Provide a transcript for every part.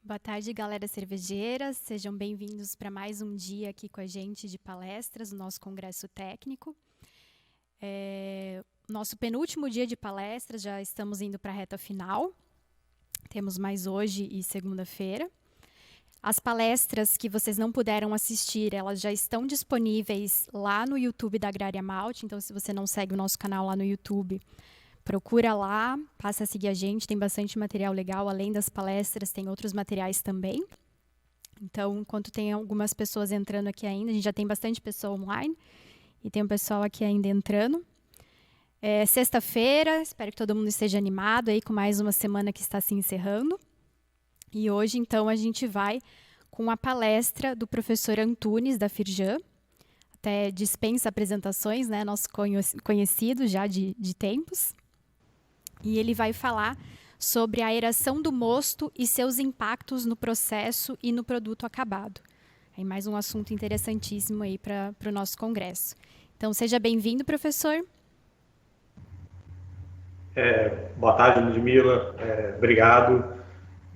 Boa tarde, galera cervejeira. Sejam bem-vindos para mais um dia aqui com a gente de palestras no nosso congresso técnico. Nosso penúltimo dia de palestras, já estamos indo para a reta final. Temos mais hoje e segunda-feira. As palestras que vocês não puderam assistir, elas já estão disponíveis lá no YouTube da Agrária Malte. Então, se você não segue o nosso canal lá no YouTube, procura lá, passa a seguir a gente, tem bastante material legal, além das palestras, tem outros materiais também. Então, enquanto tem algumas pessoas entrando aqui ainda, a gente já tem bastante pessoa online, e tem um pessoal aqui ainda entrando. Sexta-feira, espero que todo mundo esteja animado aí com mais uma semana que está se encerrando. E hoje, então, a gente vai com a palestra do professor Antunes, da Firjan, até dispensa apresentações, né, nosso conhecido já de tempos. E ele vai falar sobre a aeração do mosto e seus impactos no processo e no produto acabado. Aí mais um assunto interessantíssimo aí para o nosso congresso. Então, seja bem-vindo, professor. Boa tarde, Ludmila. Obrigado.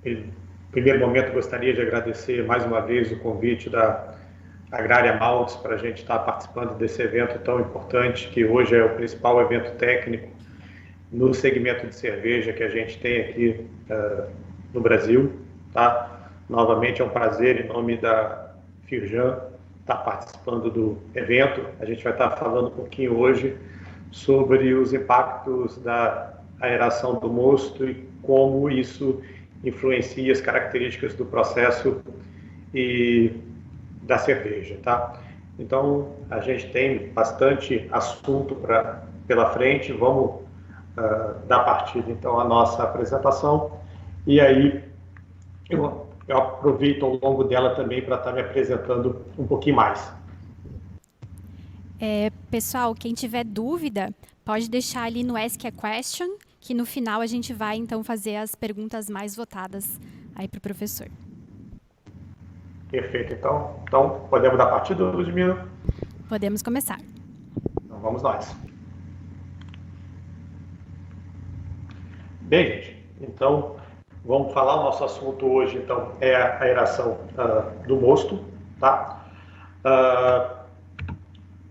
Em primeiro momento, gostaria de agradecer mais uma vez o convite da Agrária Maltes para a gente estar participando desse evento tão importante, que hoje é o principal evento técnico no segmento de cerveja que a gente tem aqui no Brasil, tá? Novamente é um prazer, em nome da Firjan, estar participando do evento. A gente vai estar falando um pouquinho hoje sobre os impactos da aeração do mosto e como isso influencia as características do processo e da cerveja, tá? Então, a gente tem bastante assunto pela frente. Vamos dar partida, então, à nossa apresentação. E aí, eu aproveito ao longo dela também para estar me apresentando um pouquinho mais. Pessoal, quem tiver dúvida, pode deixar ali no Ask a Question, que no final a gente vai, então, fazer as perguntas mais votadas aí para o professor. Perfeito. Então, podemos dar partida, Ludmila? Podemos começar. Então, vamos nós. Bem, gente, então vamos falar. O nosso assunto hoje, então, é a aeração do mosto, tá?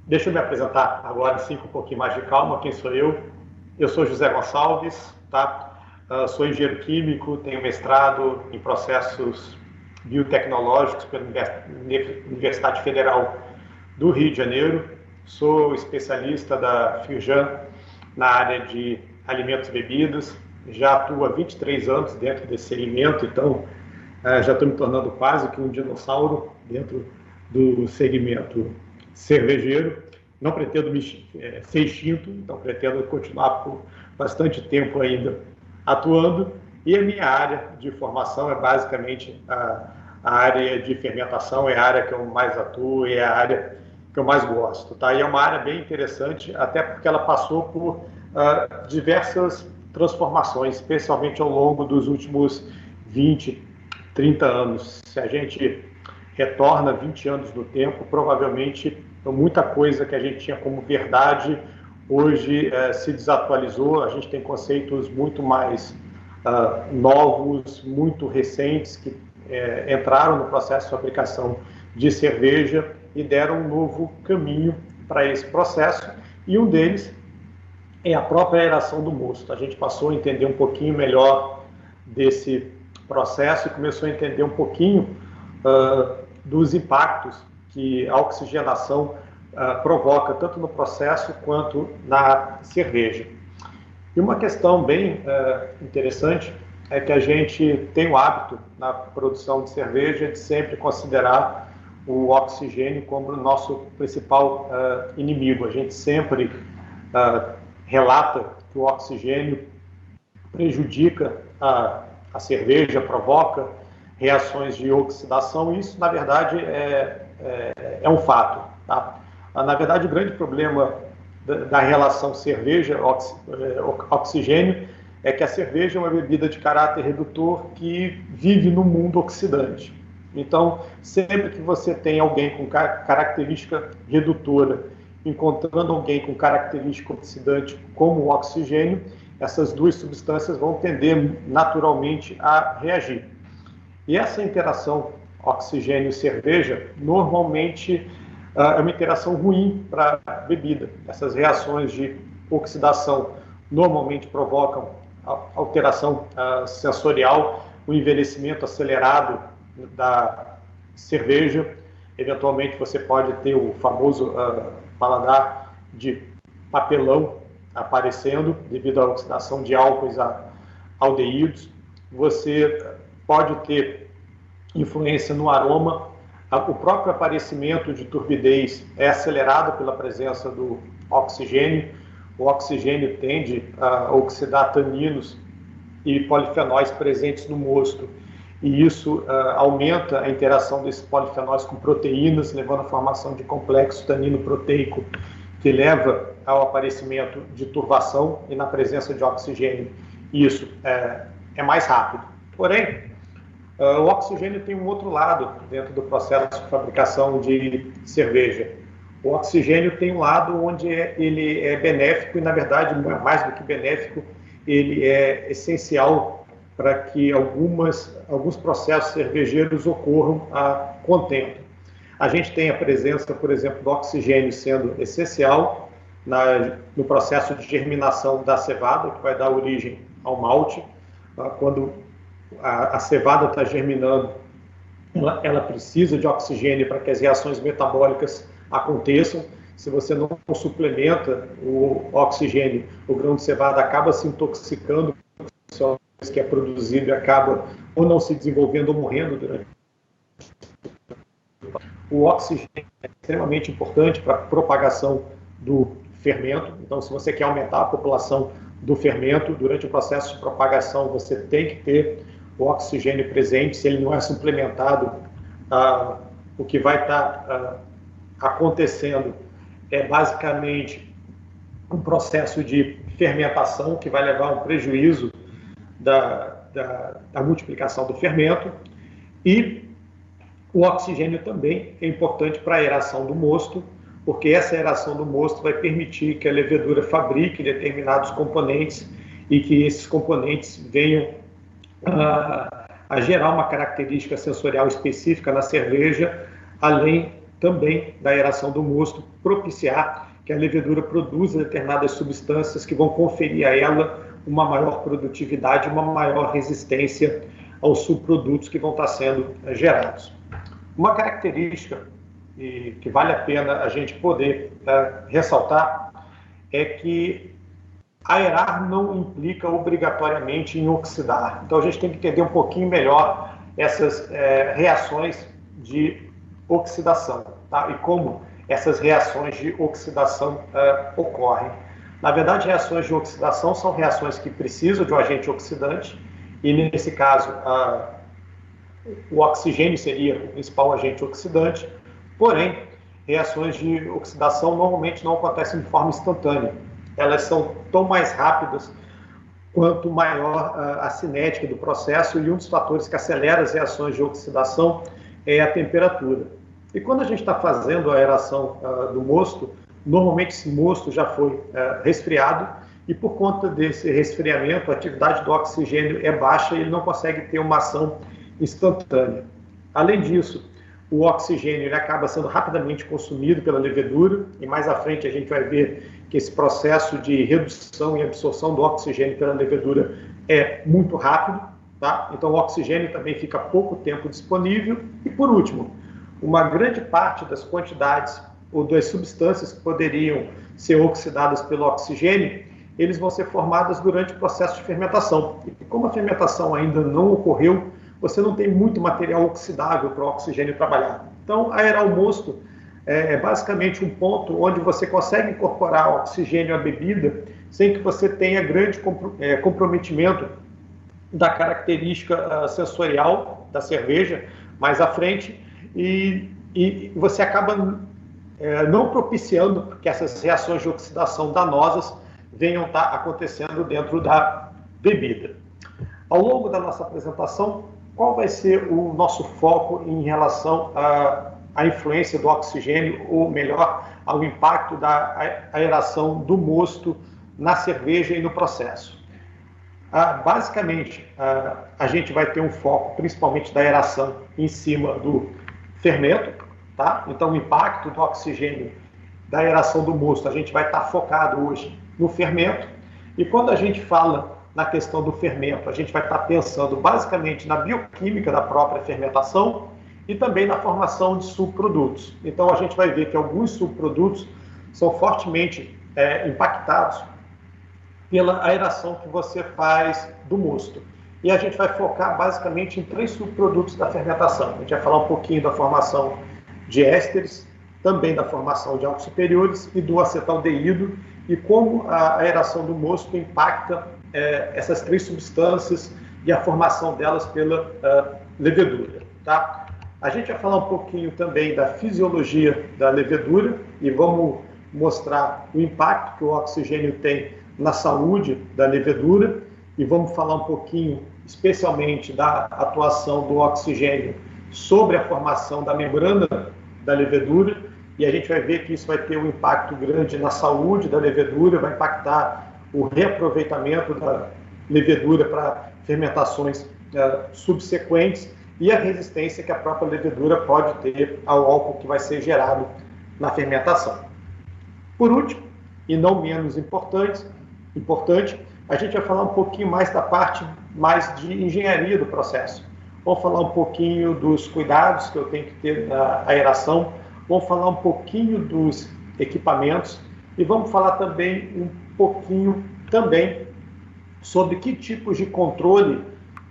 Deixa eu me apresentar agora, sim, com um pouquinho mais de calma. Quem sou eu? Eu sou José Gonçalves, tá? Sou engenheiro químico, tenho mestrado em processos biotecnológicos pela Universidade Federal do Rio de Janeiro. Sou especialista da Firjan na área de alimentos e bebidas. Já atuo há 23 anos dentro desse segmento, então já estou me tornando quase que um dinossauro dentro do segmento cervejeiro. Não pretendo ser extinto, então pretendo continuar por bastante tempo ainda atuando. E a minha área de formação é basicamente a área de fermentação, é a área que eu mais atuo, é a área que eu mais gosto, tá? E é uma área bem interessante, até porque ela passou por diversas transformações, especialmente ao longo dos últimos 20, 30 anos. Se a gente retorna 20 anos no tempo, provavelmente muita coisa que a gente tinha como verdade hoje se desatualizou. A gente tem conceitos muito mais novos, muito recentes, que entraram no processo de fabricação de cerveja e deram um novo caminho para esse processo, e um deles é a própria aeração do mosto. A gente passou a entender um pouquinho melhor desse processo e começou a entender um pouquinho dos impactos que a oxigenação provoca, tanto no processo quanto na cerveja. E uma questão bem interessante é que a gente tem o hábito, na produção de cerveja, de sempre considerar o oxigênio como o nosso principal inimigo. A gente sempre relata que o oxigênio prejudica a cerveja, provoca reações de oxidação, e isso, na verdade, é um fato, tá? Na verdade, o grande problema da relação cerveja-oxigênio é que a cerveja é uma bebida de caráter redutor que vive no mundo oxidante. Então, sempre que você tem alguém com característica redutora encontrando alguém com característica oxidante como o oxigênio, essas duas substâncias vão tender naturalmente a reagir. E essa interação oxigênio e cerveja, normalmente, é uma interação ruim para a bebida. Essas reações de oxidação normalmente provocam alteração sensorial, o envelhecimento acelerado da cerveja. Eventualmente, você pode ter o famoso paladar de papelão aparecendo devido à oxidação de álcoois a aldeídos. Você pode ter influência no aroma. O próprio aparecimento de turbidez é acelerado pela presença do oxigênio. O oxigênio tende a oxidar taninos e polifenóis presentes no mosto, e isso aumenta a interação desses polifenóis com proteínas, levando à formação de complexo tanino-proteico, que leva ao aparecimento de turvação, e na presença de oxigênio isso é mais rápido. Porém, o oxigênio tem um outro lado dentro do processo de fabricação de cerveja. O oxigênio tem um lado onde ele é benéfico, e na verdade, mais do que benéfico, ele é essencial para que alguns processos cervejeiros ocorram a contento. A gente tem a presença, por exemplo, do oxigênio sendo essencial no processo de germinação da cevada, que vai dar origem ao malte. Quando a cevada está germinando, ela precisa de oxigênio para que as reações metabólicas aconteçam. Se você não suplementa o oxigênio, o grão de cevada acaba se intoxicando com o que é produzido e acaba ou não se desenvolvendo ou morrendo durante. O oxigênio é extremamente importante para a propagação do fermento. Então, se você quer aumentar a população do fermento, durante o processo de propagação, você tem que ter o oxigênio presente. Se ele não é suplementado, o que vai estar acontecendo é basicamente um processo de fermentação que vai levar a um prejuízo da multiplicação do fermento. E o oxigênio também é importante para a aeração do mosto, porque essa aeração do mosto vai permitir que a levedura fabrique determinados componentes e que esses componentes venham a gerar uma característica sensorial específica na cerveja, além também da aeração do mosto propiciar que a levedura produza determinadas substâncias que vão conferir a ela uma maior produtividade, uma maior resistência aos subprodutos que vão estar sendo gerados. Uma característica que vale a pena a gente poder ressaltar é que aerar não implica obrigatoriamente em oxidar. Então a gente tem que entender um pouquinho melhor essas reações de oxidação, tá? E como essas reações de oxidação ocorrem. Na verdade, reações de oxidação são reações que precisam de um agente oxidante, e nesse caso o oxigênio seria o principal agente oxidante. Porém, reações de oxidação normalmente não acontecem de forma instantânea. Elas são tão mais rápidas quanto maior a cinética do processo, e um dos fatores que acelera as reações de oxidação é a temperatura. E quando a gente está fazendo a aeração do mosto, normalmente esse mosto já foi resfriado, e por conta desse resfriamento, a atividade do oxigênio é baixa e ele não consegue ter uma ação instantânea. Além disso, o oxigênio ele acaba sendo rapidamente consumido pela levedura, e mais à frente a gente vai ver que esse processo de redução e absorção do oxigênio pela levedura é muito rápido, tá? Então o oxigênio também fica pouco tempo disponível. E por último, uma grande parte das quantidades ou das substâncias que poderiam ser oxidadas pelo oxigênio, eles vão ser formadas durante o processo de fermentação. E como a fermentação ainda não ocorreu, você não tem muito material oxidável para o oxigênio trabalhar. Então, aerar o mosto é basicamente um ponto onde você consegue incorporar oxigênio à bebida sem que você tenha grande comprometimento da característica sensorial da cerveja mais à frente, e você acaba não propiciando que essas reações de oxidação danosas venham estar acontecendo dentro da bebida. Ao longo da nossa apresentação, qual vai ser o nosso foco em relação à influência do oxigênio, ou melhor, ao impacto da aeração do mosto na cerveja e no processo? Basicamente, a gente vai ter um foco, principalmente da aeração, em cima do fermento, tá? Então, o impacto do oxigênio da aeração do mosto, a gente vai estar focado hoje no fermento. E quando a gente fala na questão do fermento, a gente vai estar pensando basicamente na bioquímica da própria fermentação e também na formação de subprodutos. Então, a gente vai ver que alguns subprodutos são fortemente impactados pela aeração que você faz do mosto. E a gente vai focar basicamente em 3 subprodutos da fermentação. A gente vai falar um pouquinho da formação de ésteres, também da formação de álcools superiores e do acetaldeído, e como a aeração do mosto impacta essas 3 substâncias e a formação delas pela levedura. Tá? A gente vai falar um pouquinho também da fisiologia da levedura e vamos mostrar o impacto que o oxigênio tem na saúde da levedura, e vamos falar um pouquinho especialmente da atuação do oxigênio sobre a formação da membrana da levedura, e a gente vai ver que isso vai ter um impacto grande na saúde da levedura, vai impactar o reaproveitamento da levedura para fermentações subsequentes e a resistência que a própria levedura pode ter ao álcool que vai ser gerado na fermentação. Por último, e não menos importante, a gente vai falar um pouquinho mais da parte mais de engenharia do processo. Vamos falar um pouquinho dos cuidados que eu tenho que ter na aeração, vamos falar um pouquinho dos equipamentos e vamos falar também um pouquinho também sobre que tipos de controle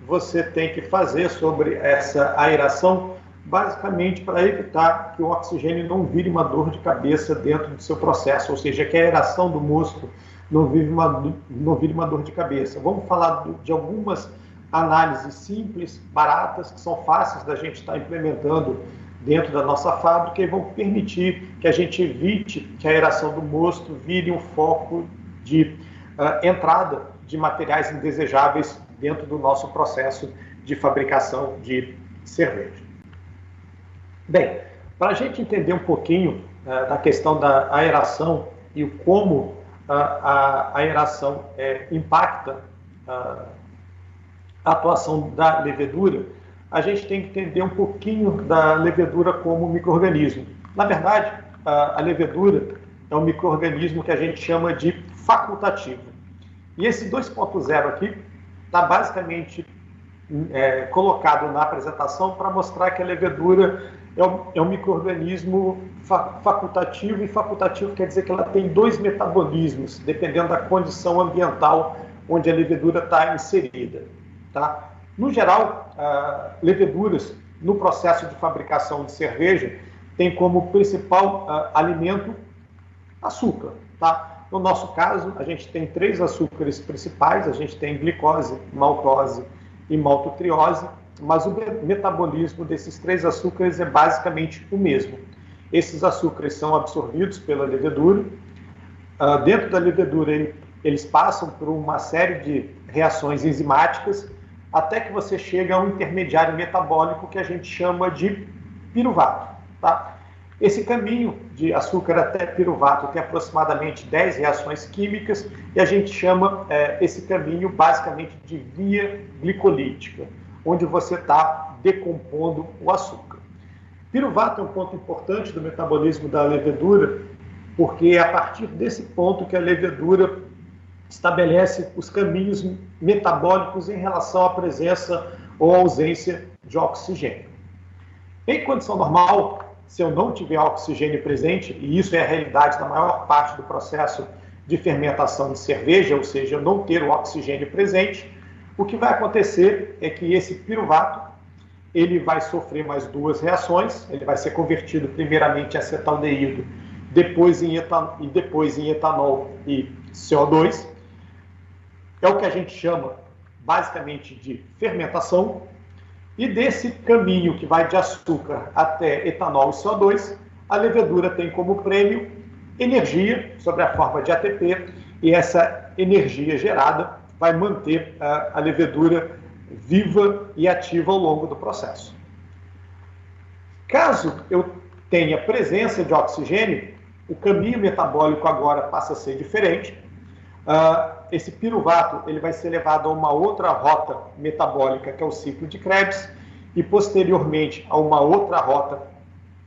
você tem que fazer sobre essa aeração, basicamente para evitar que o oxigênio não vire uma dor de cabeça dentro do seu processo, ou seja, que a aeração do mosto não vire uma dor de cabeça. Vamos falar de algumas análises simples, baratas, que são fáceis da gente estar implementando dentro da nossa fábrica e vão permitir que a gente evite que a aeração do mosto vire um foco de entrada de materiais indesejáveis dentro do nosso processo de fabricação de cerveja. Bem, para a gente entender um pouquinho da questão da aeração e como a aeração impacta a atuação da levedura, a gente tem que entender um pouquinho da levedura como micro-organismo. Na verdade, a levedura é um micro-organismo que a gente chama de facultativo. E esse 2.0 aqui está basicamente colocado na apresentação para mostrar que a levedura é um micro-organismo facultativo, e facultativo quer dizer que ela tem 2 metabolismos, dependendo da condição ambiental onde a levedura está inserida. Tá? No geral, leveduras, no processo de fabricação de cerveja, tem como principal alimento açúcar. Tá? No nosso caso, a gente tem 3 açúcares principais, a gente tem glicose, maltose e maltotriose, mas o metabolismo desses 3 açúcares é basicamente o mesmo. Esses açúcares são absorvidos pela levedura. Dentro da levedura, eles passam por uma série de reações enzimáticas, até que você chega a um intermediário metabólico que a gente chama de piruvato. Tá? Esse caminho de açúcar até piruvato tem aproximadamente 10 reações químicas, e a gente chama esse caminho basicamente de via glicolítica, onde você está decompondo o açúcar. Piruvato é um ponto importante do metabolismo da levedura, porque é a partir desse ponto que a levedura estabelece os caminhos metabólicos em relação à presença ou ausência de oxigênio. Em condição normal, se eu não tiver oxigênio presente, e isso é a realidade da maior parte do processo de fermentação de cerveja, ou seja, eu não ter o oxigênio presente, o que vai acontecer é que esse piruvato ele vai sofrer mais 2 reações, ele vai ser convertido primeiramente em acetaldeído, depois em etanol e CO2. É o que a gente chama basicamente de fermentação, e desse caminho que vai de açúcar até etanol e CO2, a levedura tem como prêmio energia sob a forma de ATP, e essa energia gerada vai manter a levedura viva e ativa ao longo do processo. Caso eu tenha presença de oxigênio, o caminho metabólico agora passa a ser diferente. esse piruvato ele vai ser levado a uma outra rota metabólica, que é o ciclo de Krebs, e posteriormente a uma outra rota,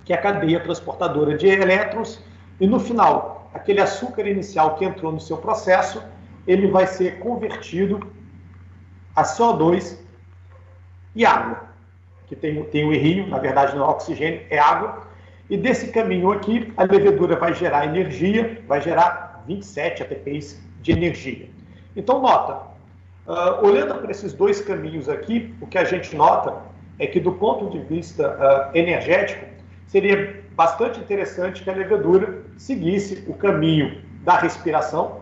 que é a cadeia transportadora de elétrons, e no final, aquele açúcar inicial que entrou no seu processo, ele vai ser convertido a CO2 e água, que tem o errinho, na verdade não é oxigênio, é água, e desse caminho aqui, a levedura vai gerar energia, vai gerar 27 ATPs de energia. Então, nota, olhando para esses dois caminhos aqui, o que a gente nota é que, do ponto de vista energético, seria bastante interessante que a levedura seguisse o caminho da respiração,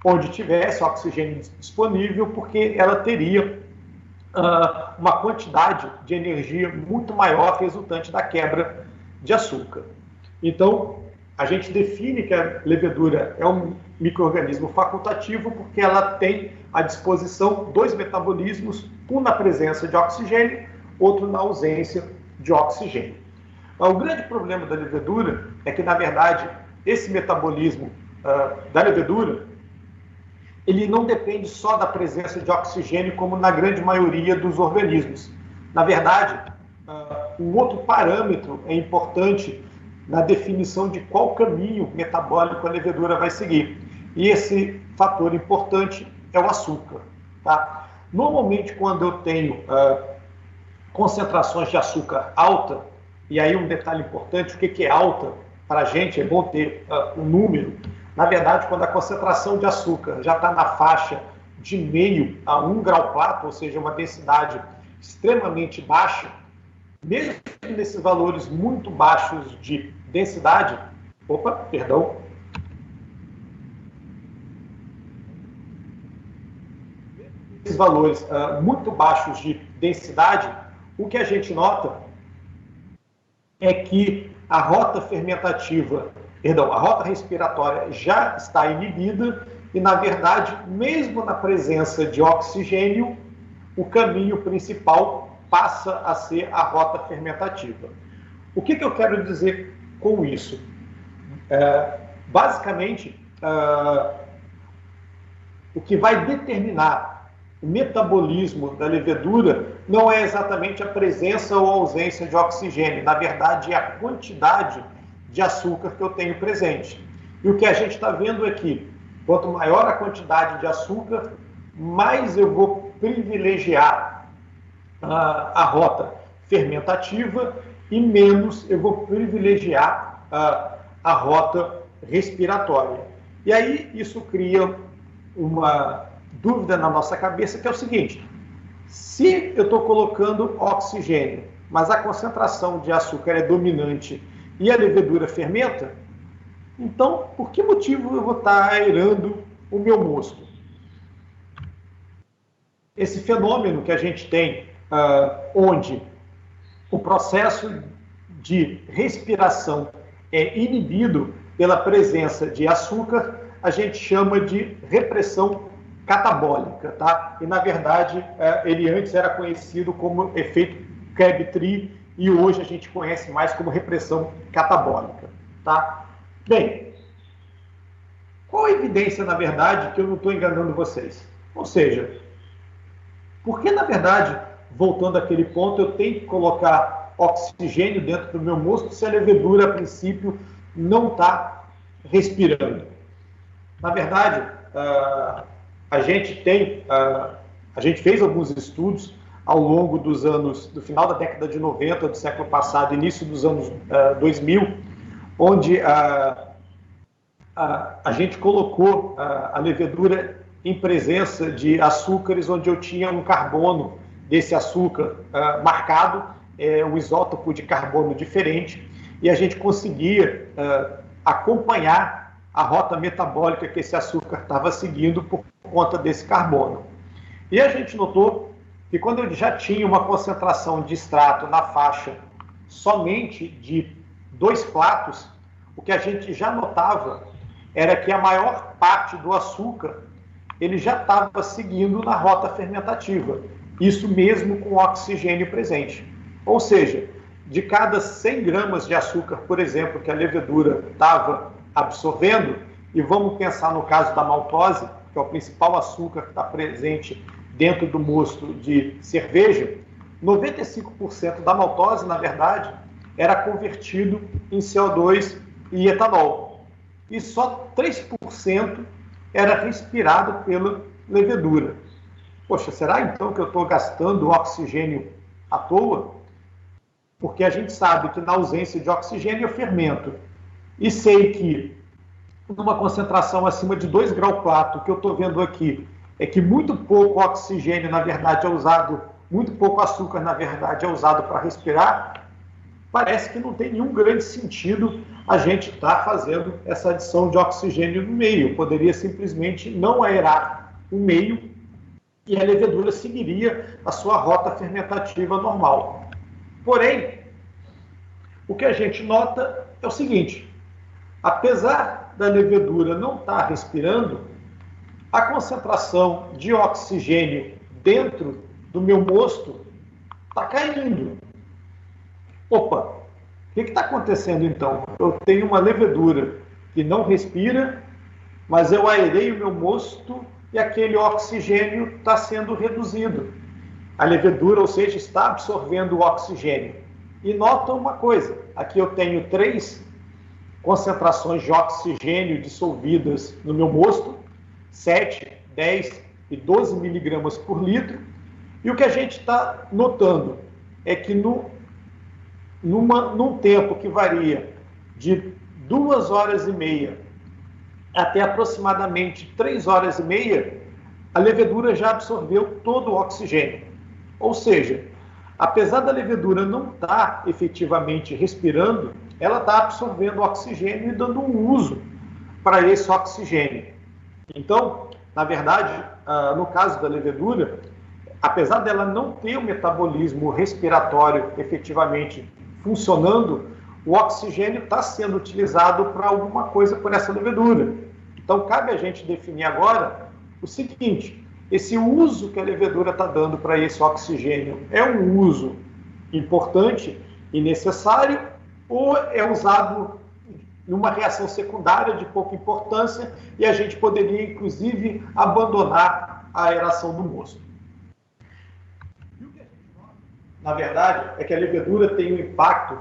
onde tivesse oxigênio disponível, porque ela teria uma quantidade de energia muito maior resultante da quebra de açúcar. Então, a gente define que a levedura é um micro-organismo facultativo porque ela tem à disposição dois metabolismos, um na presença de oxigênio, outro na ausência de oxigênio. O grande problema da levedura é que, na verdade, esse metabolismo da levedura, ele não depende só da presença de oxigênio, como na grande maioria dos organismos. Na verdade, um outro parâmetro é importante na definição de qual caminho metabólico a levedura vai seguir. E esse fator importante é o açúcar. Tá? Normalmente, quando eu tenho concentrações de açúcar alta, e aí um detalhe importante, o que é alta para a gente, é bom ter um número. Na verdade, quando a concentração de açúcar já está na faixa de meio a 1 grau Plato, ou seja, uma densidade extremamente baixa, mesmo nesses valores muito baixos de densidade, esses valores muito baixos de densidade, o que a gente nota é que a rota fermentativa, a rota respiratória já está inibida e, na verdade, mesmo na presença de oxigênio, o caminho principal passa a ser a rota fermentativa. O que eu quero dizer com isso? Basicamente, o que vai determinar o metabolismo da levedura não é exatamente a presença ou ausência de oxigênio, na verdade é a quantidade de açúcar que eu tenho presente. E o que a gente está vendo aqui, quanto maior a quantidade de açúcar, mais eu vou privilegiar a rota fermentativa e menos eu vou privilegiar a rota respiratória. E aí isso cria uma dúvida na nossa cabeça, que é o seguinte: se eu estou colocando oxigênio, mas a concentração de açúcar é dominante e a levedura fermenta, então por que motivo eu vou estar aerando o meu mosto? Esse fenômeno que a gente tem, onde o processo de respiração é inibido pela presença de açúcar, a gente chama de repressão catabólica, tá? E na verdade ele antes era conhecido como efeito Krebs e hoje a gente conhece mais como repressão catabólica, tá? Bem, qual a evidência, na verdade, que eu não estou enganando vocês? Ou seja, por que, na verdade, voltando àquele ponto, eu tenho que colocar oxigênio dentro do meu mosto se a levedura, a princípio, não está respirando? Na verdade, a gente fez alguns estudos ao longo dos anos, do final da década de 90 do século passado, início dos anos 2000, onde a gente colocou a levedura em presença de açúcares onde eu tinha um carbono desse açúcar marcado, um isótopo de carbono diferente, e a gente conseguia acompanhar a rota metabólica que esse açúcar estava seguindo por conta desse carbono. E a gente notou que quando eu já tinha uma concentração de extrato na faixa somente de 2 platos, o que a gente já notava era que a maior parte do açúcar ele já estava seguindo na rota fermentativa, isso mesmo com oxigênio presente. Ou seja, de cada 100 gramas de açúcar, por exemplo, que a levedura estava absorvendo, e vamos pensar no caso da maltose, que é o principal açúcar que está presente dentro do mosto de cerveja, 95% da maltose, na verdade, era convertido em CO2 e etanol. E só 3% era respirado pela levedura. Poxa, será então que eu estou gastando oxigênio à toa? Porque a gente sabe que na ausência de oxigênio eu fermento. E sei que numa concentração acima de 2,4 graus, o que eu estou vendo aqui é que muito pouco oxigênio, na verdade, é usado, muito pouco açúcar, na verdade, é usado para respirar. Parece que não tem nenhum grande sentido a gente estar fazendo essa adição de oxigênio no meio. Eu poderia simplesmente não aerar o meio e a levedura seguiria a sua rota fermentativa normal. Porém, o que a gente nota é o seguinte: apesar da levedura não estar respirando, a concentração de oxigênio dentro do meu mosto está caindo. Opa, o que está acontecendo então? Eu tenho uma levedura que não respira, mas eu aerei o meu mosto e aquele oxigênio está sendo reduzido. A levedura, ou seja, está absorvendo o oxigênio. E nota uma coisa, aqui eu tenho 3 concentrações de oxigênio dissolvidas no meu mosto, 7, 10 e 12 miligramas por litro. E o que a gente está notando é que num tempo que varia de 2 horas e meia até aproximadamente 3 horas e meia, a levedura já absorveu todo o oxigênio. Ou seja, apesar da levedura não estar efetivamente respirando, ela está absorvendo oxigênio e dando um uso para esse oxigênio. Então, na verdade, no caso da levedura, apesar dela não ter o metabolismo respiratório efetivamente funcionando, o oxigênio está sendo utilizado para alguma coisa por essa levedura. Então, cabe a gente definir agora o seguinte: esse uso que a levedura está dando para esse oxigênio é um uso importante e necessário, ou é usado numa reação secundária de pouca importância e a gente poderia, inclusive, abandonar a aeração do mosto? Na verdade, é que a levedura tem um impacto,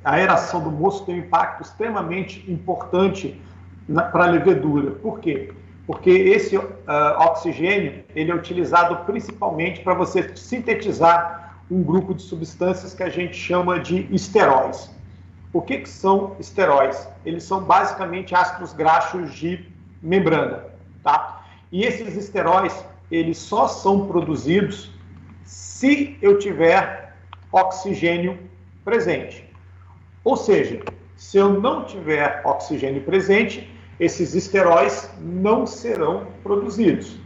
a aeração do mosto tem um impacto extremamente importante para a levedura. Por quê? Porque esse oxigênio ele é utilizado principalmente para você sintetizar um grupo de substâncias que a gente chama de esteróis. O que são esteróis? Eles são basicamente ácidos graxos de membrana, tá? E esses esteróis, eles só são produzidos se eu tiver oxigênio presente. Ou seja, se eu não tiver oxigênio presente, esses esteróis não serão produzidos.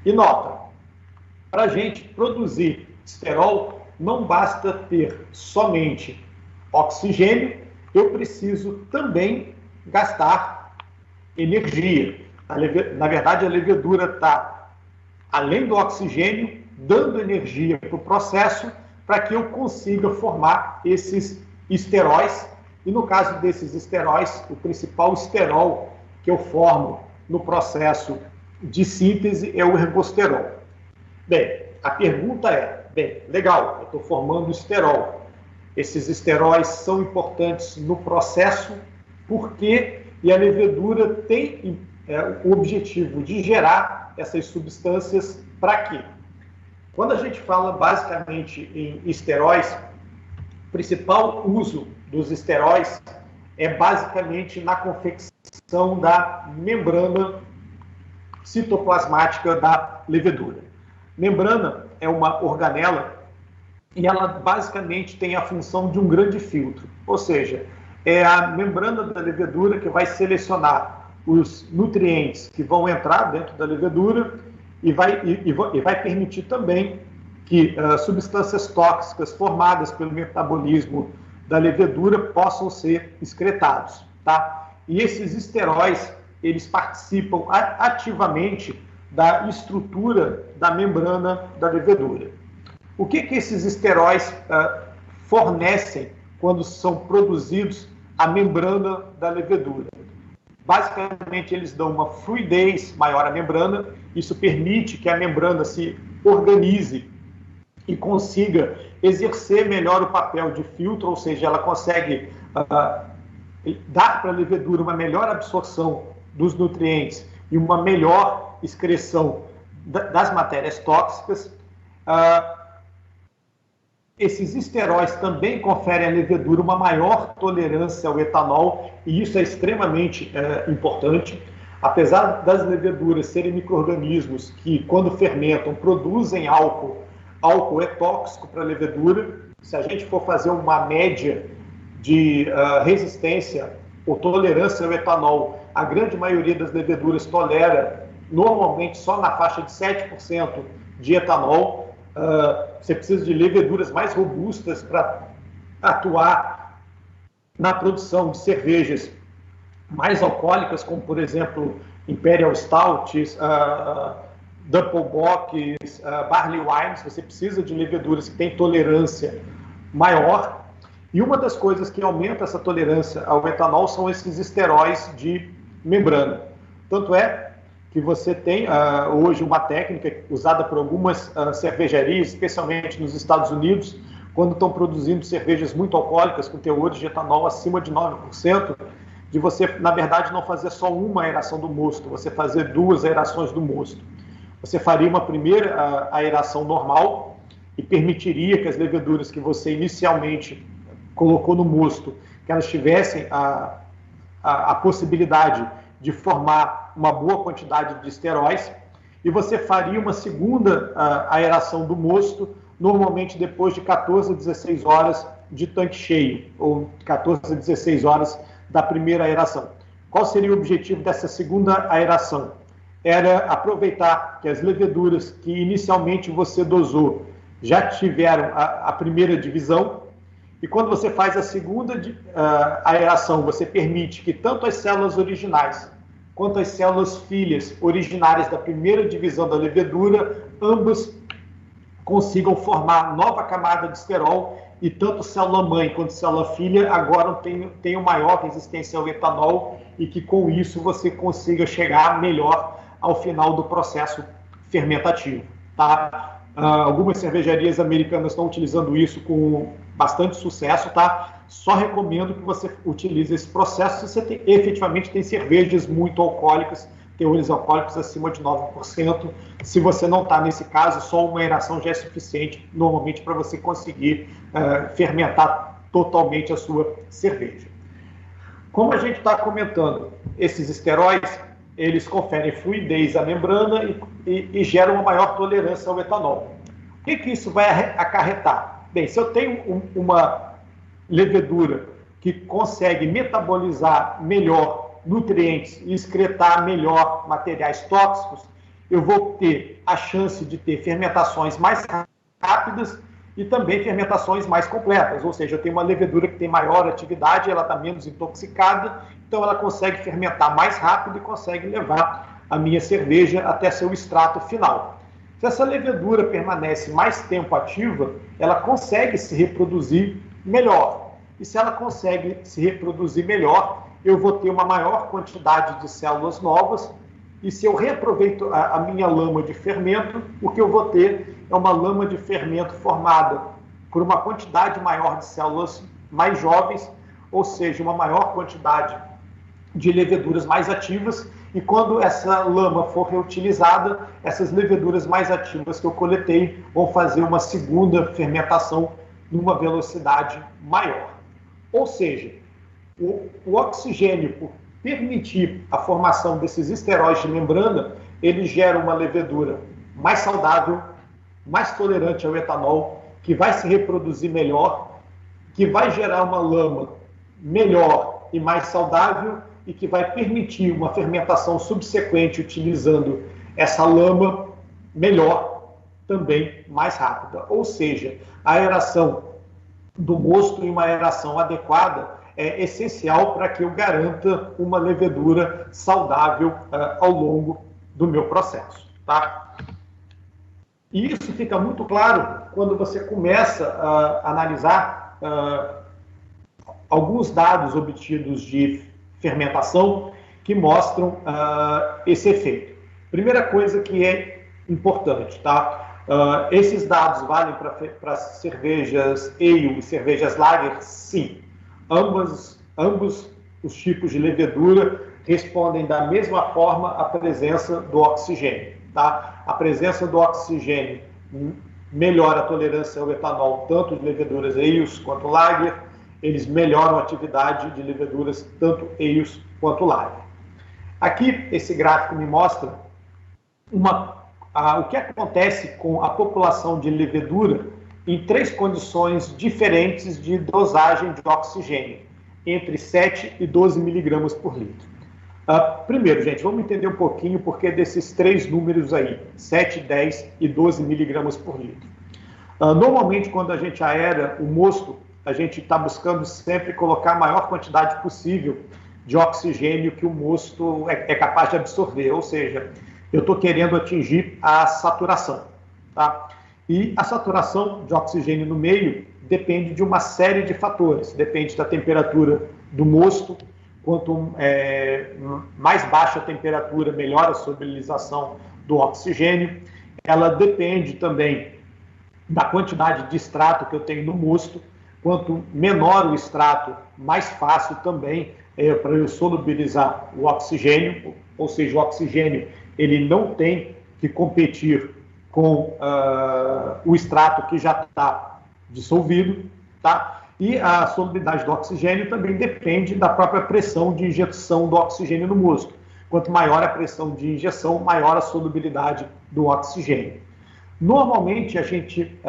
E nota, para a gente produzir esterol, não basta ter somente oxigênio, eu preciso também gastar energia. Na verdade, a levedura está, além do oxigênio, dando energia para o processo para que eu consiga formar esses esteróis. E no caso desses esteróis, o principal esterol que eu formo no processo de síntese é o ergosterol. Bem, a pergunta é, legal, eu estou formando esterol. Esses esteróis são importantes no processo, porque a levedura tem o objetivo de gerar essas substâncias para quê? Quando a gente fala basicamente em esteróis, o principal uso dos esteróis é basicamente na confecção da membrana citoplasmática da levedura. Membrana é uma organela e ela basicamente tem a função de um grande filtro, ou seja, é a membrana da levedura que vai selecionar os nutrientes que vão entrar dentro da levedura e vai permitir também que substâncias tóxicas formadas pelo metabolismo da levedura possam ser excretados, tá? E esses esteróis, eles participam ativamente da estrutura da membrana da levedura. O que esses esteróis fornecem quando são produzidos à membrana da levedura? Basicamente, eles dão uma fluidez maior à membrana, isso permite que a membrana se organize e consiga exercer melhor o papel de filtro, ou seja, ela consegue dar para a levedura uma melhor absorção dos nutrientes e uma melhor excreção das matérias tóxicas. Esses esteróis também conferem à levedura uma maior tolerância ao etanol, e isso é extremamente importante. Apesar das leveduras serem micro-organismos que, quando fermentam, produzem álcool, álcool é tóxico para a levedura. Se a gente for fazer uma média de resistência ou tolerância ao etanol, a grande maioria das leveduras tolera normalmente só na faixa de 7% de etanol. Você precisa de leveduras mais robustas para atuar na produção de cervejas mais alcoólicas, como, por exemplo, Imperial Stouts, Doppelbocks, Barley Wines. Você precisa de leveduras que têm tolerância maior. E uma das coisas que aumenta essa tolerância ao etanol são esses esteróis de membrana. Tanto é que você tem hoje uma técnica usada por algumas cervejarias, especialmente nos Estados Unidos, quando estão produzindo cervejas muito alcoólicas com teores de etanol acima de 9%, de você, na verdade, não fazer só uma aeração do mosto, você fazer 2 aerações do mosto. Você faria uma primeira aeração normal e permitiria que as leveduras que você inicialmente colocou no mosto, que elas tivessem a possibilidade de formar uma boa quantidade de esteróis, e você faria uma segunda aeração do mosto, normalmente depois de 14 a 16 horas de tanque cheio, ou 14 a 16 horas da primeira aeração. Qual seria o objetivo dessa segunda aeração? Era aproveitar que as leveduras que inicialmente você dosou já tiveram a primeira divisão, e quando você faz a segunda aeração, você permite que tanto as células originais quanto as células filhas originárias da primeira divisão da levedura, ambas consigam formar nova camada de esterol, e tanto célula-mãe quanto célula-filha agora tenham maior resistência ao etanol, e que com isso você consiga chegar melhor ao final do processo fermentativo. Tá? Algumas cervejarias americanas estão utilizando isso com bastante sucesso, tá? Só recomendo que você utilize esse processo se você efetivamente tem cervejas muito alcoólicas, teores alcoólicos acima de 9%. Se você não está nesse caso, só uma aeração já é suficiente, normalmente, para você conseguir fermentar totalmente a sua cerveja. Como a gente está comentando, esses esteróis, eles conferem fluidez à membrana e geram uma maior tolerância ao etanol. O que isso vai acarretar? Bem, se eu tenho uma levedura que consegue metabolizar melhor nutrientes e excretar melhor materiais tóxicos, eu vou ter a chance de ter fermentações mais rápidas e também fermentações mais completas, ou seja, eu tenho uma levedura que tem maior atividade, ela está menos intoxicada, então ela consegue fermentar mais rápido e consegue levar a minha cerveja até seu extrato final. Se essa levedura permanece mais tempo ativa, ela consegue se reproduzir melhor. E se ela consegue se reproduzir melhor, eu vou ter uma maior quantidade de células novas, e se eu reaproveito a minha lama de fermento, o que eu vou ter é uma lama de fermento formada por uma quantidade maior de células mais jovens, ou seja, uma maior quantidade de leveduras mais ativas, e quando essa lama for reutilizada, essas leveduras mais ativas que eu coletei vão fazer uma segunda fermentação numa velocidade maior. Ou seja, o oxigênio, por permitir a formação desses esteróis de membrana, ele gera uma levedura mais saudável, mais tolerante ao etanol, que vai se reproduzir melhor, que vai gerar uma lama melhor e mais saudável, e que vai permitir uma fermentação subsequente utilizando essa lama melhor, também mais rápida. Ou seja, a aeração do mosto e uma aeração adequada é essencial para que eu garanta uma levedura saudável ao longo do meu processo. Tá? E isso fica muito claro quando você começa a analisar alguns dados obtidos de fermentação, que mostram esse efeito. Primeira coisa que é importante, tá? Esses dados valem para cervejas ale e cervejas lager? Sim. Ambos os tipos de levedura respondem da mesma forma à presença do oxigênio. Tá? A presença do oxigênio melhora a tolerância ao etanol, tanto de leveduras ales quanto lager. Eles melhoram a atividade de leveduras, tanto ales quanto lager. Aqui, esse gráfico me mostra o que acontece com a população de levedura em 3 condições diferentes de dosagem de oxigênio, entre 7 e 12 miligramas por litro. Primeiro, gente, vamos entender um pouquinho o porquê desses 3 números aí, 7, 10 e 12 miligramas por litro. Normalmente, quando a gente aera o mosto, a gente está buscando sempre colocar a maior quantidade possível de oxigênio que o mosto é capaz de absorver, ou seja, eu estou querendo atingir a saturação. Tá? E a saturação de oxigênio no meio depende de uma série de fatores, depende da temperatura do mosto. Quanto mais baixa a temperatura, melhor a solubilização do oxigênio. Ela depende também da quantidade de extrato que eu tenho no mosto. Quanto menor o extrato, mais fácil também para eu solubilizar o oxigênio, ou seja, o oxigênio ele não tem que competir com o extrato que já está dissolvido, tá? E a solubilidade do oxigênio também depende da própria pressão de injeção do oxigênio no mosto. Quanto maior a pressão de injeção, maior a solubilidade do oxigênio. Normalmente, a gente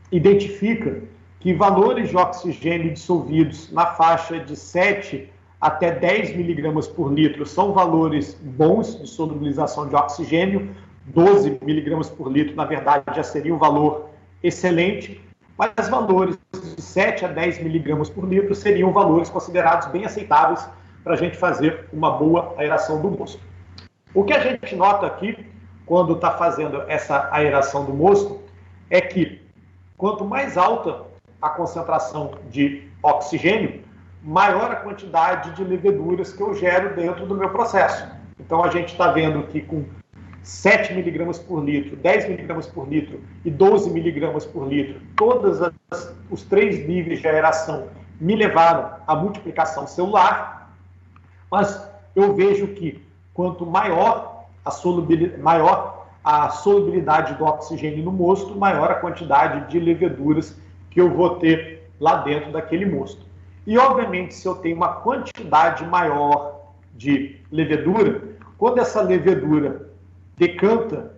identifica que valores de oxigênio dissolvidos na faixa de 7 até 10 miligramas por litro são valores bons de solubilização de oxigênio. 12 miligramas por litro, na verdade, já seria um valor excelente. Mas valores de 7 a 10 miligramas por litro seriam valores considerados bem aceitáveis para a gente fazer uma boa aeração do mosto. O que a gente nota aqui, quando está fazendo essa aeração do mosto, é que quanto mais alta a concentração de oxigênio, maior a quantidade de leveduras que eu gero dentro do meu processo. Então a gente está vendo que com 7 miligramas por litro, 10 miligramas por litro e 12 miligramas por litro, todos os 3 níveis de aeração me levaram à multiplicação celular, mas eu vejo que quanto maior a solubilidade do oxigênio no mosto, maior a quantidade de leveduras que eu vou ter lá dentro daquele mosto. E, obviamente, se eu tenho uma quantidade maior de levedura, quando essa levedura decanta,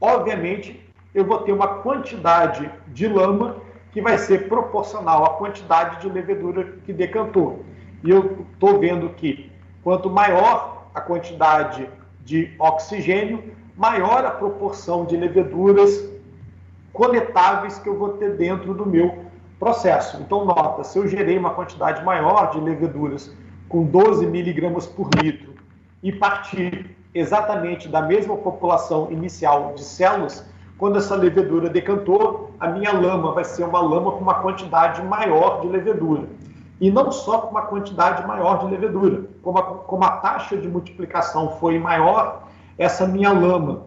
obviamente, eu vou ter uma quantidade de lama que vai ser proporcional à quantidade de levedura que decantou. E eu estou vendo que quanto maior a quantidade de oxigênio, maior a proporção de leveduras coletáveis que eu vou ter dentro do meu processo. Então, nota, se eu gerei uma quantidade maior de leveduras com 12 miligramas por litro e partir exatamente da mesma população inicial de células, quando essa levedura decantou, a minha lama vai ser uma lama com uma quantidade maior de levedura. E não só com uma quantidade maior de levedura, como a taxa de multiplicação foi maior, essa minha lama,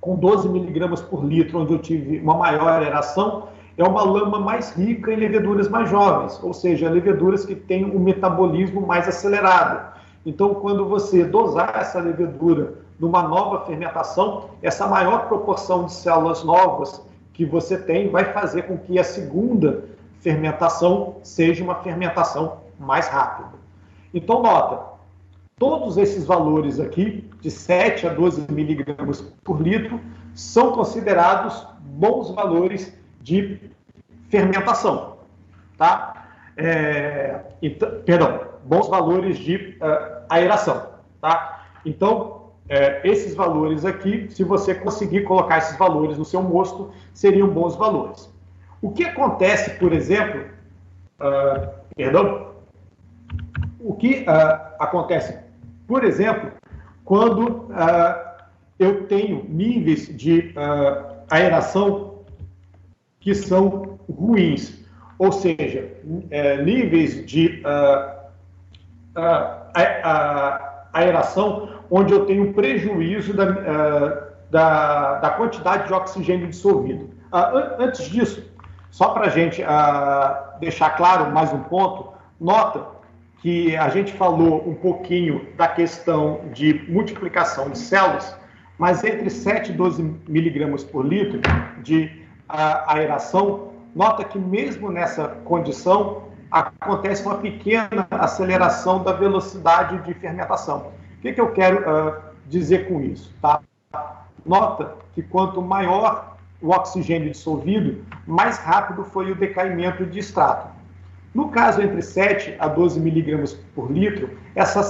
com 12 miligramas por litro, onde eu tive uma maior aeração, é uma lama mais rica em leveduras mais jovens, ou seja, leveduras que têm um metabolismo mais acelerado. Então, quando você dosar essa levedura numa nova fermentação, essa maior proporção de células novas que você tem vai fazer com que a segunda fermentação seja uma fermentação mais rápida. Então, nota, todos esses valores aqui, de 7 a 12 miligramas por litro, são considerados bons valores de fermentação, tá? Bons valores de aeração, tá? Então, esses valores aqui, se você conseguir colocar esses valores no seu mosto, seriam bons valores. O que acontece, por exemplo, o que acontece, por exemplo, quando eu tenho níveis de aeração que são ruins, ou seja, níveis de aeração, onde eu tenho prejuízo da quantidade de oxigênio dissolvido. Antes disso, só para a gente deixar claro mais um ponto, nota que a gente falou um pouquinho da questão de multiplicação de células, mas entre 7 e 12 miligramas por litro de aeração, nota que mesmo nessa condição acontece uma pequena aceleração da velocidade de fermentação. O que eu quero dizer com isso? Tá? Nota que quanto maior o oxigênio dissolvido, mais rápido foi o decaimento de extrato. No caso, entre 7 a 12 miligramas por litro, essa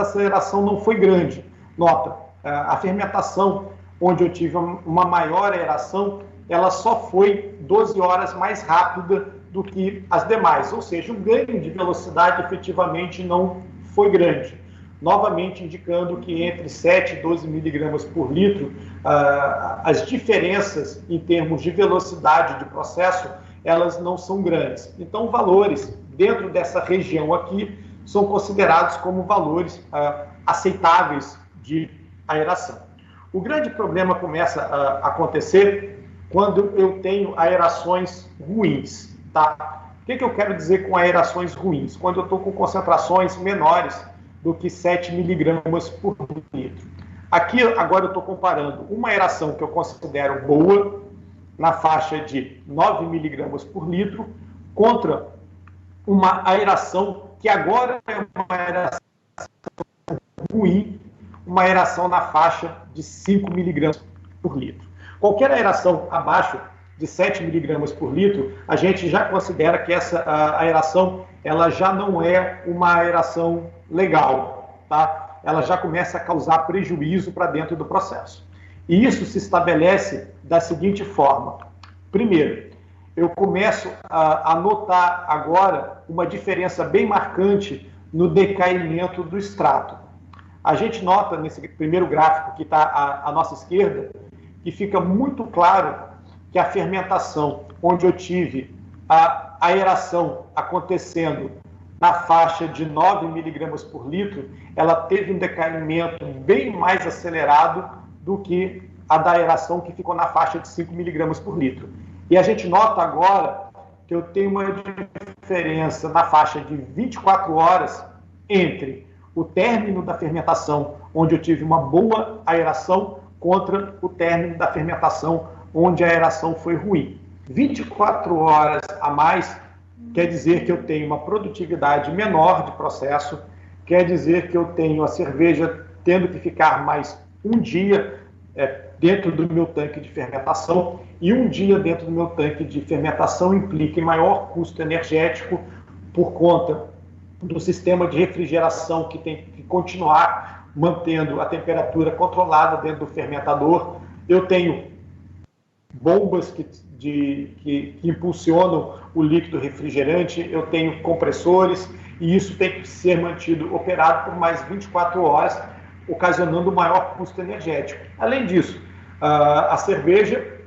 aceleração não foi grande. Nota, a fermentação, onde eu tive uma maior aeração, ela só foi 12 horas mais rápida do que as demais, ou seja, o ganho de velocidade efetivamente não foi grande. Novamente indicando que entre 7 e 12 miligramas por litro, as diferenças em termos de velocidade de processo, elas não são grandes. Então, valores dentro dessa região aqui são considerados como valores aceitáveis de aeração. O grande problema começa a acontecer quando eu tenho aerações ruins. Tá? O que eu quero dizer com aerações ruins? Quando eu estou com concentrações menores do que 7 miligramas por litro. Aqui, agora, eu estou comparando uma aeração que eu considero boa, na faixa de 9 miligramas por litro, contra uma aeração que agora é uma aeração ruim, uma aeração na faixa de 5 miligramas por litro. Qualquer aeração abaixo de 7 miligramas por litro, a gente já considera que essa aeração ela já não é uma aeração legal, tá? Ela já começa a causar prejuízo para dentro do processo. E isso se estabelece da seguinte forma. Primeiro, eu começo a notar agora uma diferença bem marcante no decaimento do extrato. A gente nota nesse primeiro gráfico que está à nossa esquerda, que fica muito claro que a fermentação, onde eu tive a aeração acontecendo na faixa de 9 miligramas por litro, ela teve um decaimento bem mais acelerado do que a da aeração que ficou na faixa de 5 miligramas por litro. E a gente nota agora que eu tenho uma diferença na faixa de 24 horas entre o término da fermentação, onde eu tive uma boa aeração, contra o término da fermentação, onde a aeração foi ruim. 24 horas a mais quer dizer que eu tenho uma produtividade menor de processo, quer dizer que eu tenho a cerveja tendo que ficar mais um dia dentro do meu tanque de fermentação, e um dia dentro do meu tanque de fermentação implica em maior custo energético por conta do sistema de refrigeração que tem que continuar mantendo a temperatura controlada dentro do fermentador. Eu tenho bombas que impulsionam o líquido refrigerante, eu tenho compressores, e isso tem que ser mantido operado por mais 24 horas, ocasionando maior custo energético. Além disso, a cerveja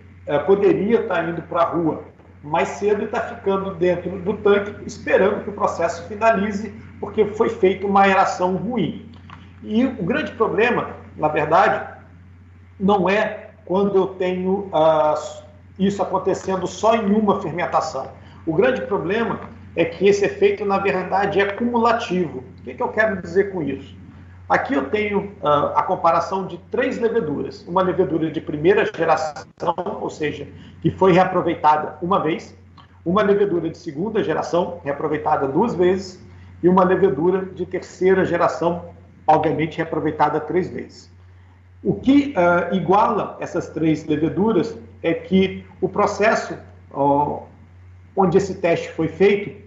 poderia estar indo para a rua mais cedo e está ficando dentro do tanque, esperando que o processo finalize, porque foi feita uma aeração ruim. E o grande problema, na verdade, não é quando eu tenho isso acontecendo só em uma fermentação. O grande problema é que esse efeito, na verdade, é cumulativo. O que eu quero dizer com isso? Aqui eu tenho a comparação de 3 leveduras. Uma levedura de primeira geração, ou seja, que foi reaproveitada uma vez, uma levedura de segunda geração, reaproveitada 2 vezes, e uma levedura de terceira geração, obviamente reaproveitada 3 vezes. O que iguala essas 3 leveduras é que o processo onde esse teste foi feito,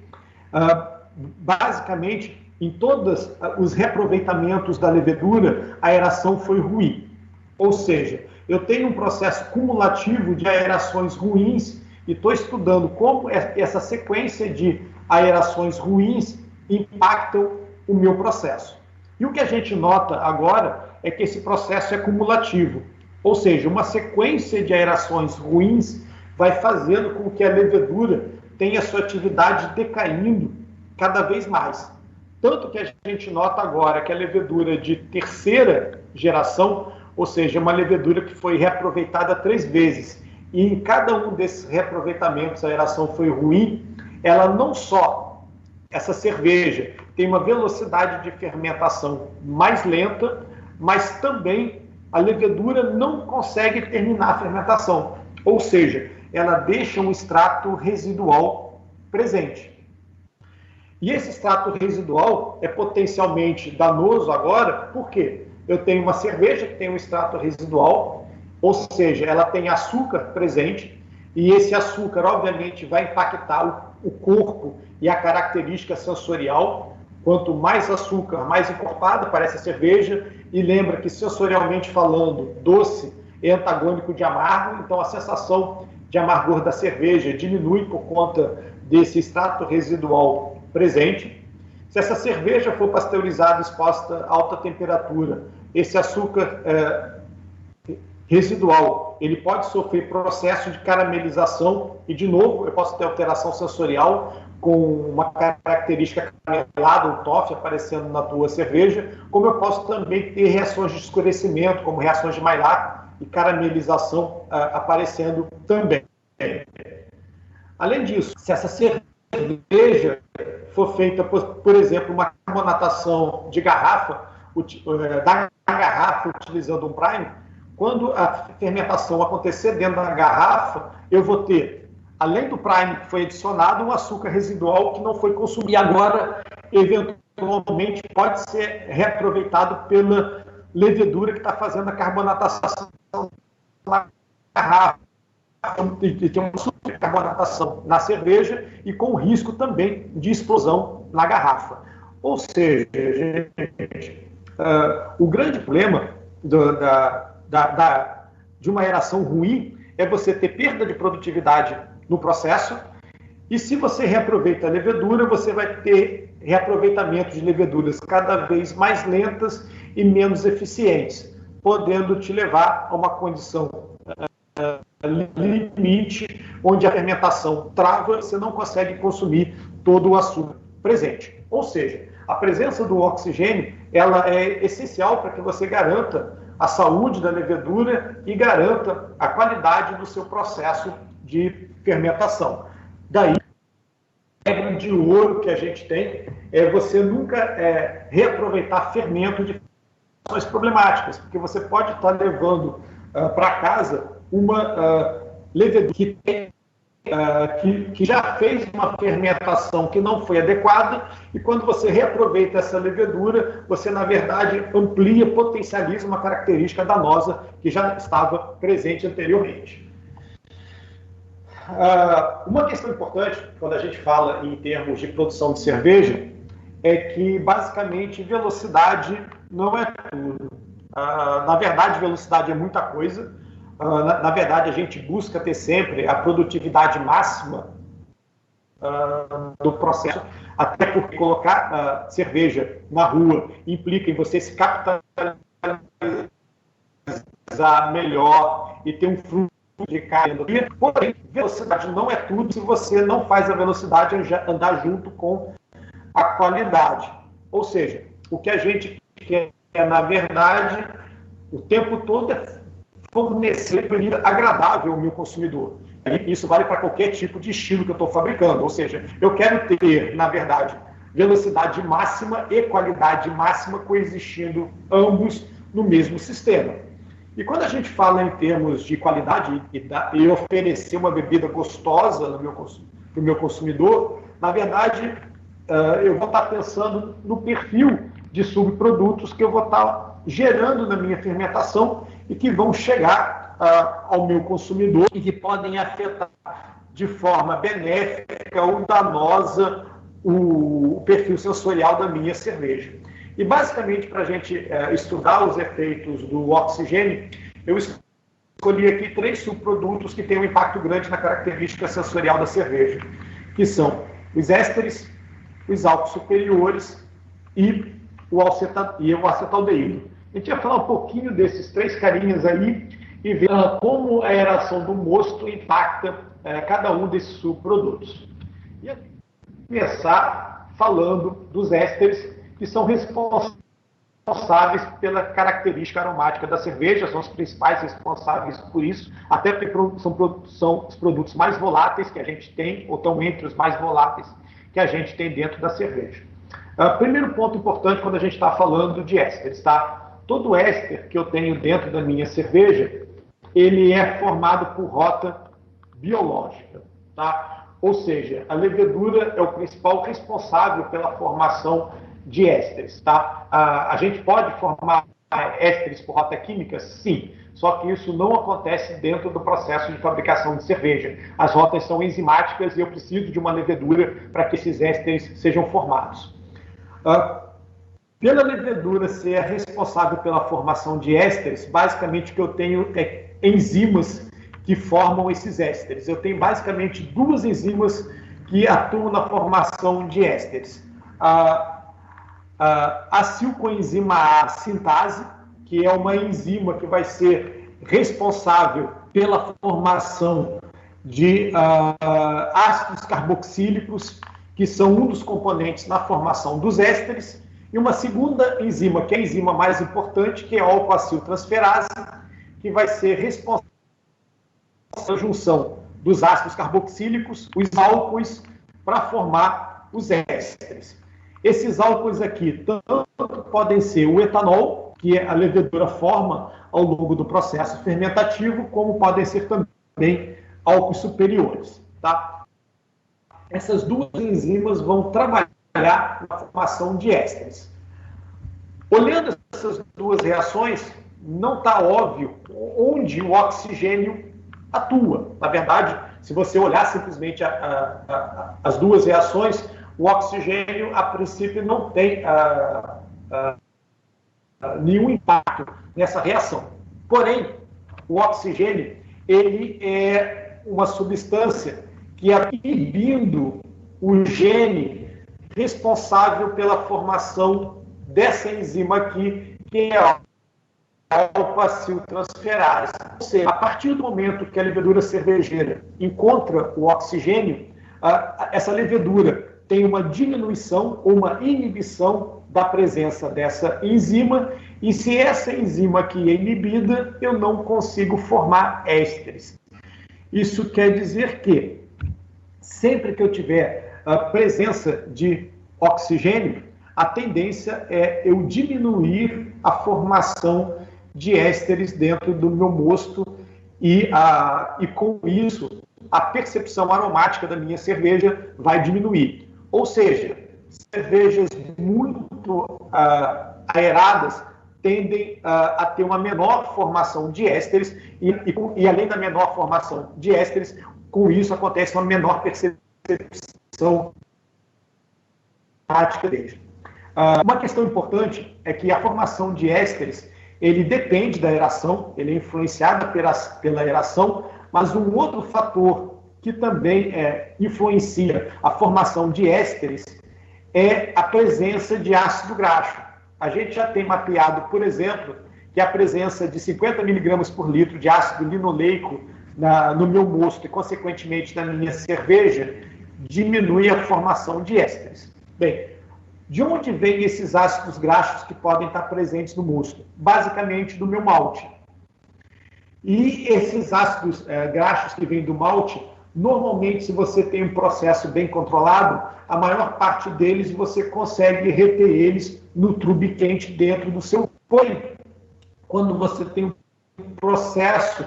basicamente, em todos os reaproveitamentos da levedura, a aeração foi ruim. Ou seja, eu tenho um processo cumulativo de aerações ruins e estou estudando como essa sequência de aerações ruins impactam o meu processo. E o que a gente nota agora é que esse processo é cumulativo. Ou seja, uma sequência de aerações ruins vai fazendo com que a levedura tenha sua atividade decaindo cada vez mais. Tanto que a gente nota agora que a levedura de terceira geração, ou seja, uma levedura que foi reaproveitada 3 vezes, e em cada um desses reaproveitamentos a aeração foi ruim, ela não só, essa cerveja, tem uma velocidade de fermentação mais lenta, mas também a levedura não consegue terminar a fermentação, ou seja, ela deixa um extrato residual presente. E esse extrato residual é potencialmente danoso agora, por quê? Eu tenho uma cerveja que tem um extrato residual, ou seja, ela tem açúcar presente, e esse açúcar, obviamente, vai impactar o corpo e a característica sensorial. Quanto mais açúcar, mais encorpada parece a cerveja, e lembra que, sensorialmente falando, doce é antagônico de amargo, então a sensação de amargor da cerveja diminui por conta desse extrato residual presente. Se essa cerveja for pasteurizada, exposta a alta temperatura, esse açúcar residual, ele pode sofrer processo de caramelização e, de novo, eu posso ter alteração sensorial com uma característica caramelada, um toffee aparecendo na tua cerveja, como eu posso também ter reações de escurecimento, como reações de Maillard e caramelização aparecendo também. Além disso, se essa cerveja for feita, por exemplo, uma carbonatação de garrafa, da garrafa utilizando um prime, quando a fermentação acontecer dentro da garrafa, eu vou ter, além do prime que foi adicionado, um açúcar residual que não foi consumido. E agora, eventualmente, pode ser reaproveitado pela levedura que está fazendo a carbonatação na garrafa. E tem uma supercarbonatação na cerveja e com risco também de explosão na garrafa. Ou seja, gente, o grande problema de uma aeração ruim é você ter perda de produtividade no processo, e se você reaproveita a levedura, você vai ter reaproveitamento de leveduras cada vez mais lentas e menos eficientes, podendo te levar a uma condição limite, onde a fermentação trava e você não consegue consumir todo o açúcar presente. Ou seja, a presença do oxigênio ela é essencial para que você garanta a saúde da levedura e garanta a qualidade do seu processo de fermentação. Daí, a regra de ouro que a gente tem é você nunca reaproveitar fermento de situações problemáticas, porque você pode estar levando para casa uma levedura que já fez uma fermentação que não foi adequada, e quando você reaproveita essa levedura, você, na verdade, amplia, potencializa uma característica danosa que já estava presente anteriormente. Uma questão importante, quando a gente fala em termos de produção de cerveja, é que, basicamente, velocidade não é tudo. Na verdade, velocidade é muita coisa. Na verdade, a gente busca ter sempre a produtividade máxima do processo, até porque colocar cerveja na rua implica em você se capitalizar melhor e ter um fluxo de carga. Porém, velocidade não é tudo se você não faz a velocidade andar junto com a qualidade. Ou seja, o que a gente quer, na verdade, o tempo todo é fornecer bebida agradável ao meu consumidor. E isso vale para qualquer tipo de estilo que eu estou fabricando. Ou seja, eu quero ter, na verdade, velocidade máxima e qualidade máxima coexistindo ambos no mesmo sistema. E quando a gente fala em termos de qualidade e oferecer uma bebida gostosa para o meu consumidor, na verdade, eu vou estar pensando no perfil de subprodutos que eu vou estar gerando na minha fermentação e que vão chegar ao meu consumidor e que podem afetar de forma benéfica ou danosa o perfil sensorial da minha cerveja. E, basicamente, para a gente estudar os efeitos do oxigênio, eu escolhi aqui 3 subprodutos que têm um impacto grande na característica sensorial da cerveja, que são os ésteres, os álcools superiores e o acetaldeído. A gente vai falar um pouquinho desses 3 carinhas aí e ver como a aeração do mosto impacta cada um desses subprodutos. E começar falando dos ésteres, que são responsáveis pela característica aromática da cerveja, são os principais responsáveis por isso, até porque são os produtos mais voláteis que a gente tem, ou estão entre os mais voláteis que a gente tem dentro da cerveja. Primeiro ponto importante quando a gente está falando de ésteres, tá? Todo éster que eu tenho dentro da minha cerveja, ele é formado por rota biológica, tá? Ou seja, a levedura é o principal responsável pela formação de ésteres, tá? A gente pode formar ésteres por rota química? Sim, só que isso não acontece dentro do processo de fabricação de cerveja. As rotas são enzimáticas e eu preciso de uma levedura para que esses ésteres sejam formados. Pela levedura ser responsável pela formação de ésteres, basicamente o que eu tenho é enzimas que formam esses ésteres. Eu tenho basicamente duas enzimas que atuam na formação de ésteres. A acilcoenzima A sintase, que é uma enzima que vai ser responsável pela formação de ácidos carboxílicos, que são um dos componentes na formação dos ésteres, e uma segunda enzima, que é a enzima mais importante, que é a alcoaciltransferase, que vai ser responsável pela junção dos ácidos carboxílicos, os álcoois, para formar os ésteres. Esses álcoois aqui tanto podem ser o etanol, que a levedura forma ao longo do processo fermentativo, como podem ser também álcoois superiores, tá? Essas duas enzimas vão trabalhar na formação de ésteres. Olhando essas duas reações, não está óbvio onde o oxigênio atua. Na verdade, se você olhar simplesmente as duas reações, o oxigênio, a princípio, não tem nenhum impacto nessa reação. Porém, o oxigênio, ele é uma substância que, inibindo o gene responsável pela formação dessa enzima aqui, que é a alcoaciltransferase. Ou seja, a partir do momento que a levedura cervejeira encontra o oxigênio, essa levedura tem uma diminuição ou uma inibição da presença dessa enzima, e se essa enzima aqui é inibida, eu não consigo formar ésteres. Isso quer dizer que, sempre que eu tiver a presença de oxigênio, a tendência é eu diminuir a formação de ésteres dentro do meu mosto e com isso a percepção aromática da minha cerveja vai diminuir. Ou seja, cervejas muito aeradas tendem a ter uma menor formação de ésteres e além da menor formação de ésteres, com isso acontece uma menor percepção aromática deles. Uma questão importante é que a formação de ésteres, ele depende da aeração, ele é influenciado pela aeração, mas um outro fator que também influencia a formação de ésteres é a presença de ácido graxo. A gente já tem mapeado, por exemplo, que a presença de 50 mg por litro de ácido linoleico no meu mosto e, consequentemente, na minha cerveja, diminui a formação de ésteres. Bem, de onde vêm esses ácidos graxos que podem estar presentes no mosto? Basicamente, do meu malte. E esses ácidos graxos que vêm do malte, normalmente, se você tem um processo bem controlado, a maior parte deles você consegue reter eles no trube quente dentro do seu coelho. Quando você tem um processo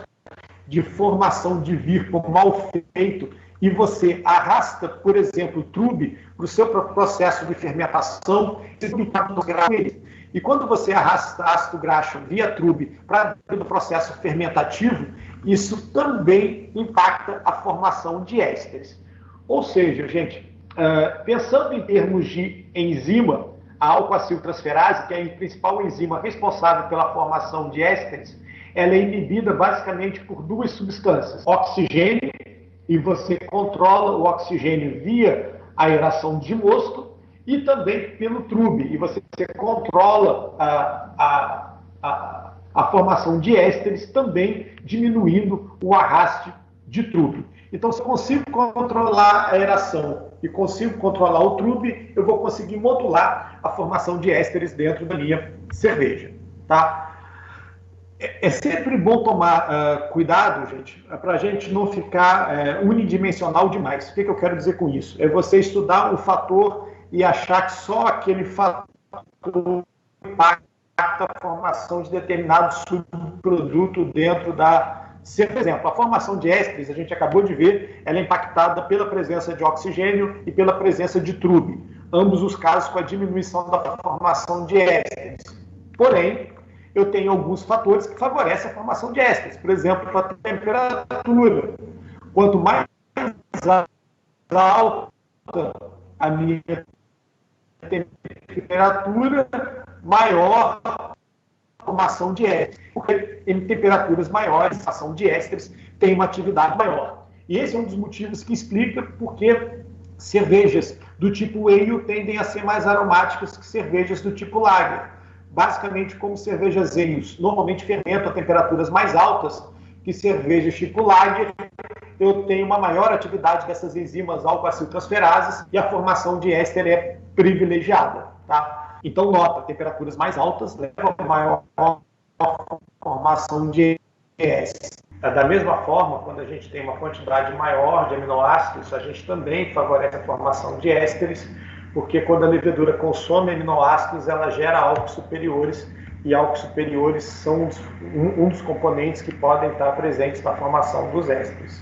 de formação de virpo mal feito e você arrasta, por exemplo, o trube para o seu processo de fermentação, e quando você arrasta ácido graxo via trube para o processo fermentativo, isso também impacta a formação de ésteres. Ou seja, gente, pensando em termos de enzima, a alcoaciltransferase, que é a principal enzima responsável pela formação de ésteres, ela é inibida basicamente por duas substâncias: oxigênio, e você controla o oxigênio via aeração de mosto, e também pelo trube, e você controla a formação de ésteres, também diminuindo o arraste de trube. Então, se eu consigo controlar a aeração e consigo controlar o trube, eu vou conseguir modular a formação de ésteres dentro da minha cerveja, tá? É sempre bom tomar cuidado, gente, para a gente não ficar unidimensional demais. O que eu quero dizer com isso? É você estudar um fator e achar que só aquele fator impacta a formação de determinado subproduto dentro da... Por exemplo, a formação de ésteres, a gente acabou de ver, ela é impactada pela presença de oxigênio e pela presença de trube. Ambos os casos com a diminuição da formação de ésteres. Porém, eu tenho alguns fatores que favorecem a formação de ésteres. Por exemplo, a temperatura. Quanto mais alta a minha temperatura, maior a formação de ésteres. Porque em temperaturas maiores, a formação de ésteres tem uma atividade maior. E esse é um dos motivos que explica porque cervejas do tipo ale tendem a ser mais aromáticas que cervejas do tipo lager. Basicamente, como cervejas ales normalmente fermentam a temperaturas mais altas que cervejas tipo lager, eu tenho uma maior atividade dessas enzimas alcoaciltransferases e a formação de éster é privilegiada, tá? Então, nota, temperaturas mais altas levam a maior formação de éster. Da mesma forma, quando a gente tem uma quantidade maior de aminoácidos, a gente também favorece a formação de ésteres, porque quando a levedura consome aminoácidos, ela gera álcools superiores, e álcools superiores são um dos componentes que podem estar presentes na formação dos ésteres.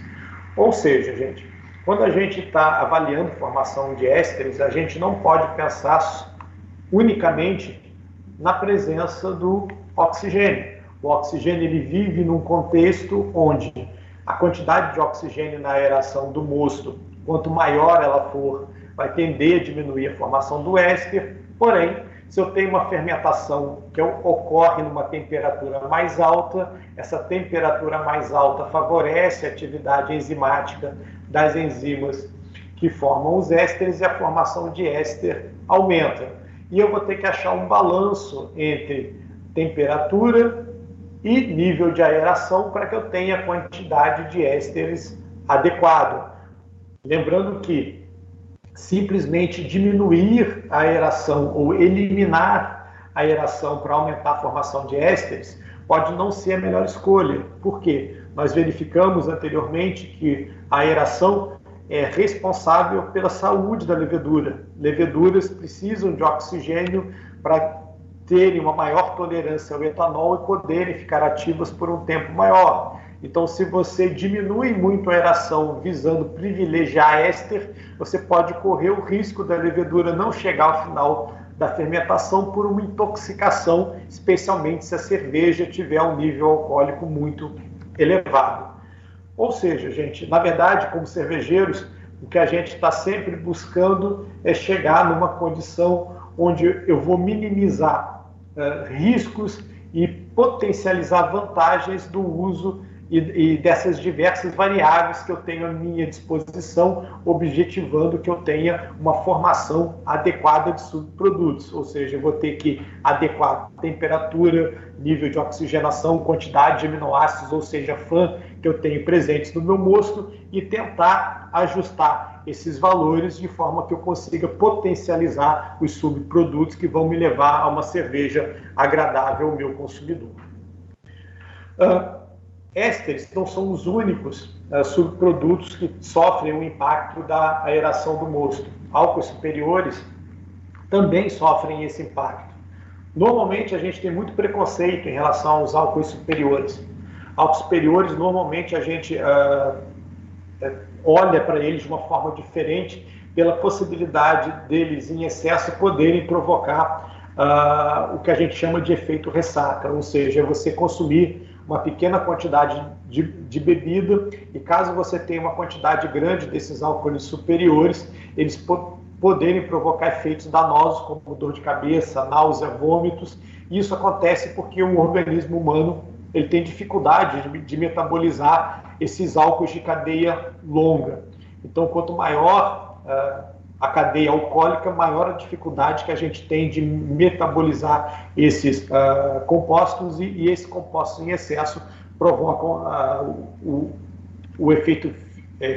Ou seja, gente, quando a gente está avaliando formação de ésteres, a gente não pode pensar unicamente na presença do oxigênio. O oxigênio ele vive num contexto onde a quantidade de oxigênio na aeração do mosto, quanto maior ela for, vai tender a diminuir a formação do éster. Porém, se eu tenho uma fermentação que ocorre numa temperatura mais alta, essa temperatura mais alta favorece a atividade enzimática das enzimas que formam os ésteres e a formação de éster aumenta. E eu vou ter que achar um balanço entre temperatura e nível de aeração para que eu tenha a quantidade de ésteres adequado. Lembrando que simplesmente diminuir a aeração ou eliminar a aeração para aumentar a formação de ésteres pode não ser a melhor escolha. Por quê? Nós verificamos anteriormente que a aeração é responsável pela saúde da levedura. Leveduras precisam de oxigênio para terem uma maior tolerância ao etanol e poderem ficar ativas por um tempo maior. Então, se você diminui muito a aeração visando privilegiar éster, você pode correr o risco da levedura não chegar ao final da fermentação por uma intoxicação, especialmente se a cerveja tiver um nível alcoólico muito elevado. Ou seja, gente, na verdade, como cervejeiros, o que a gente está sempre buscando é chegar numa condição onde eu vou minimizar riscos e potencializar vantagens do uso e dessas diversas variáveis que eu tenho à minha disposição, objetivando que eu tenha uma formação adequada de subprodutos, ou seja, eu vou ter que adequar temperatura, nível de oxigenação, quantidade de aminoácidos, ou seja, FAN, que eu tenho presentes no meu mosto, e tentar ajustar esses valores de forma que eu consiga potencializar os subprodutos que vão me levar a uma cerveja agradável ao meu consumidor. Ésteres não são os únicos subprodutos que sofrem o impacto da aeração do mosto. Álcools superiores também sofrem esse impacto. Normalmente a gente tem muito preconceito em relação aos álcools superiores. Álcools superiores, normalmente a gente olha para eles de uma forma diferente pela possibilidade deles em excesso poderem provocar o que a gente chama de efeito ressaca, ou seja, você consumir uma pequena quantidade de bebida e caso você tenha uma quantidade grande desses álcools superiores, eles poderem provocar efeitos danosos como dor de cabeça, náusea, vômitos. E isso acontece porque o organismo humano ele tem dificuldade de metabolizar esses álcools de cadeia longa. Então, quanto maior a cadeia alcoólica, maior a dificuldade que a gente tem de metabolizar esses compostos e esses compostos em excesso provocam o efeito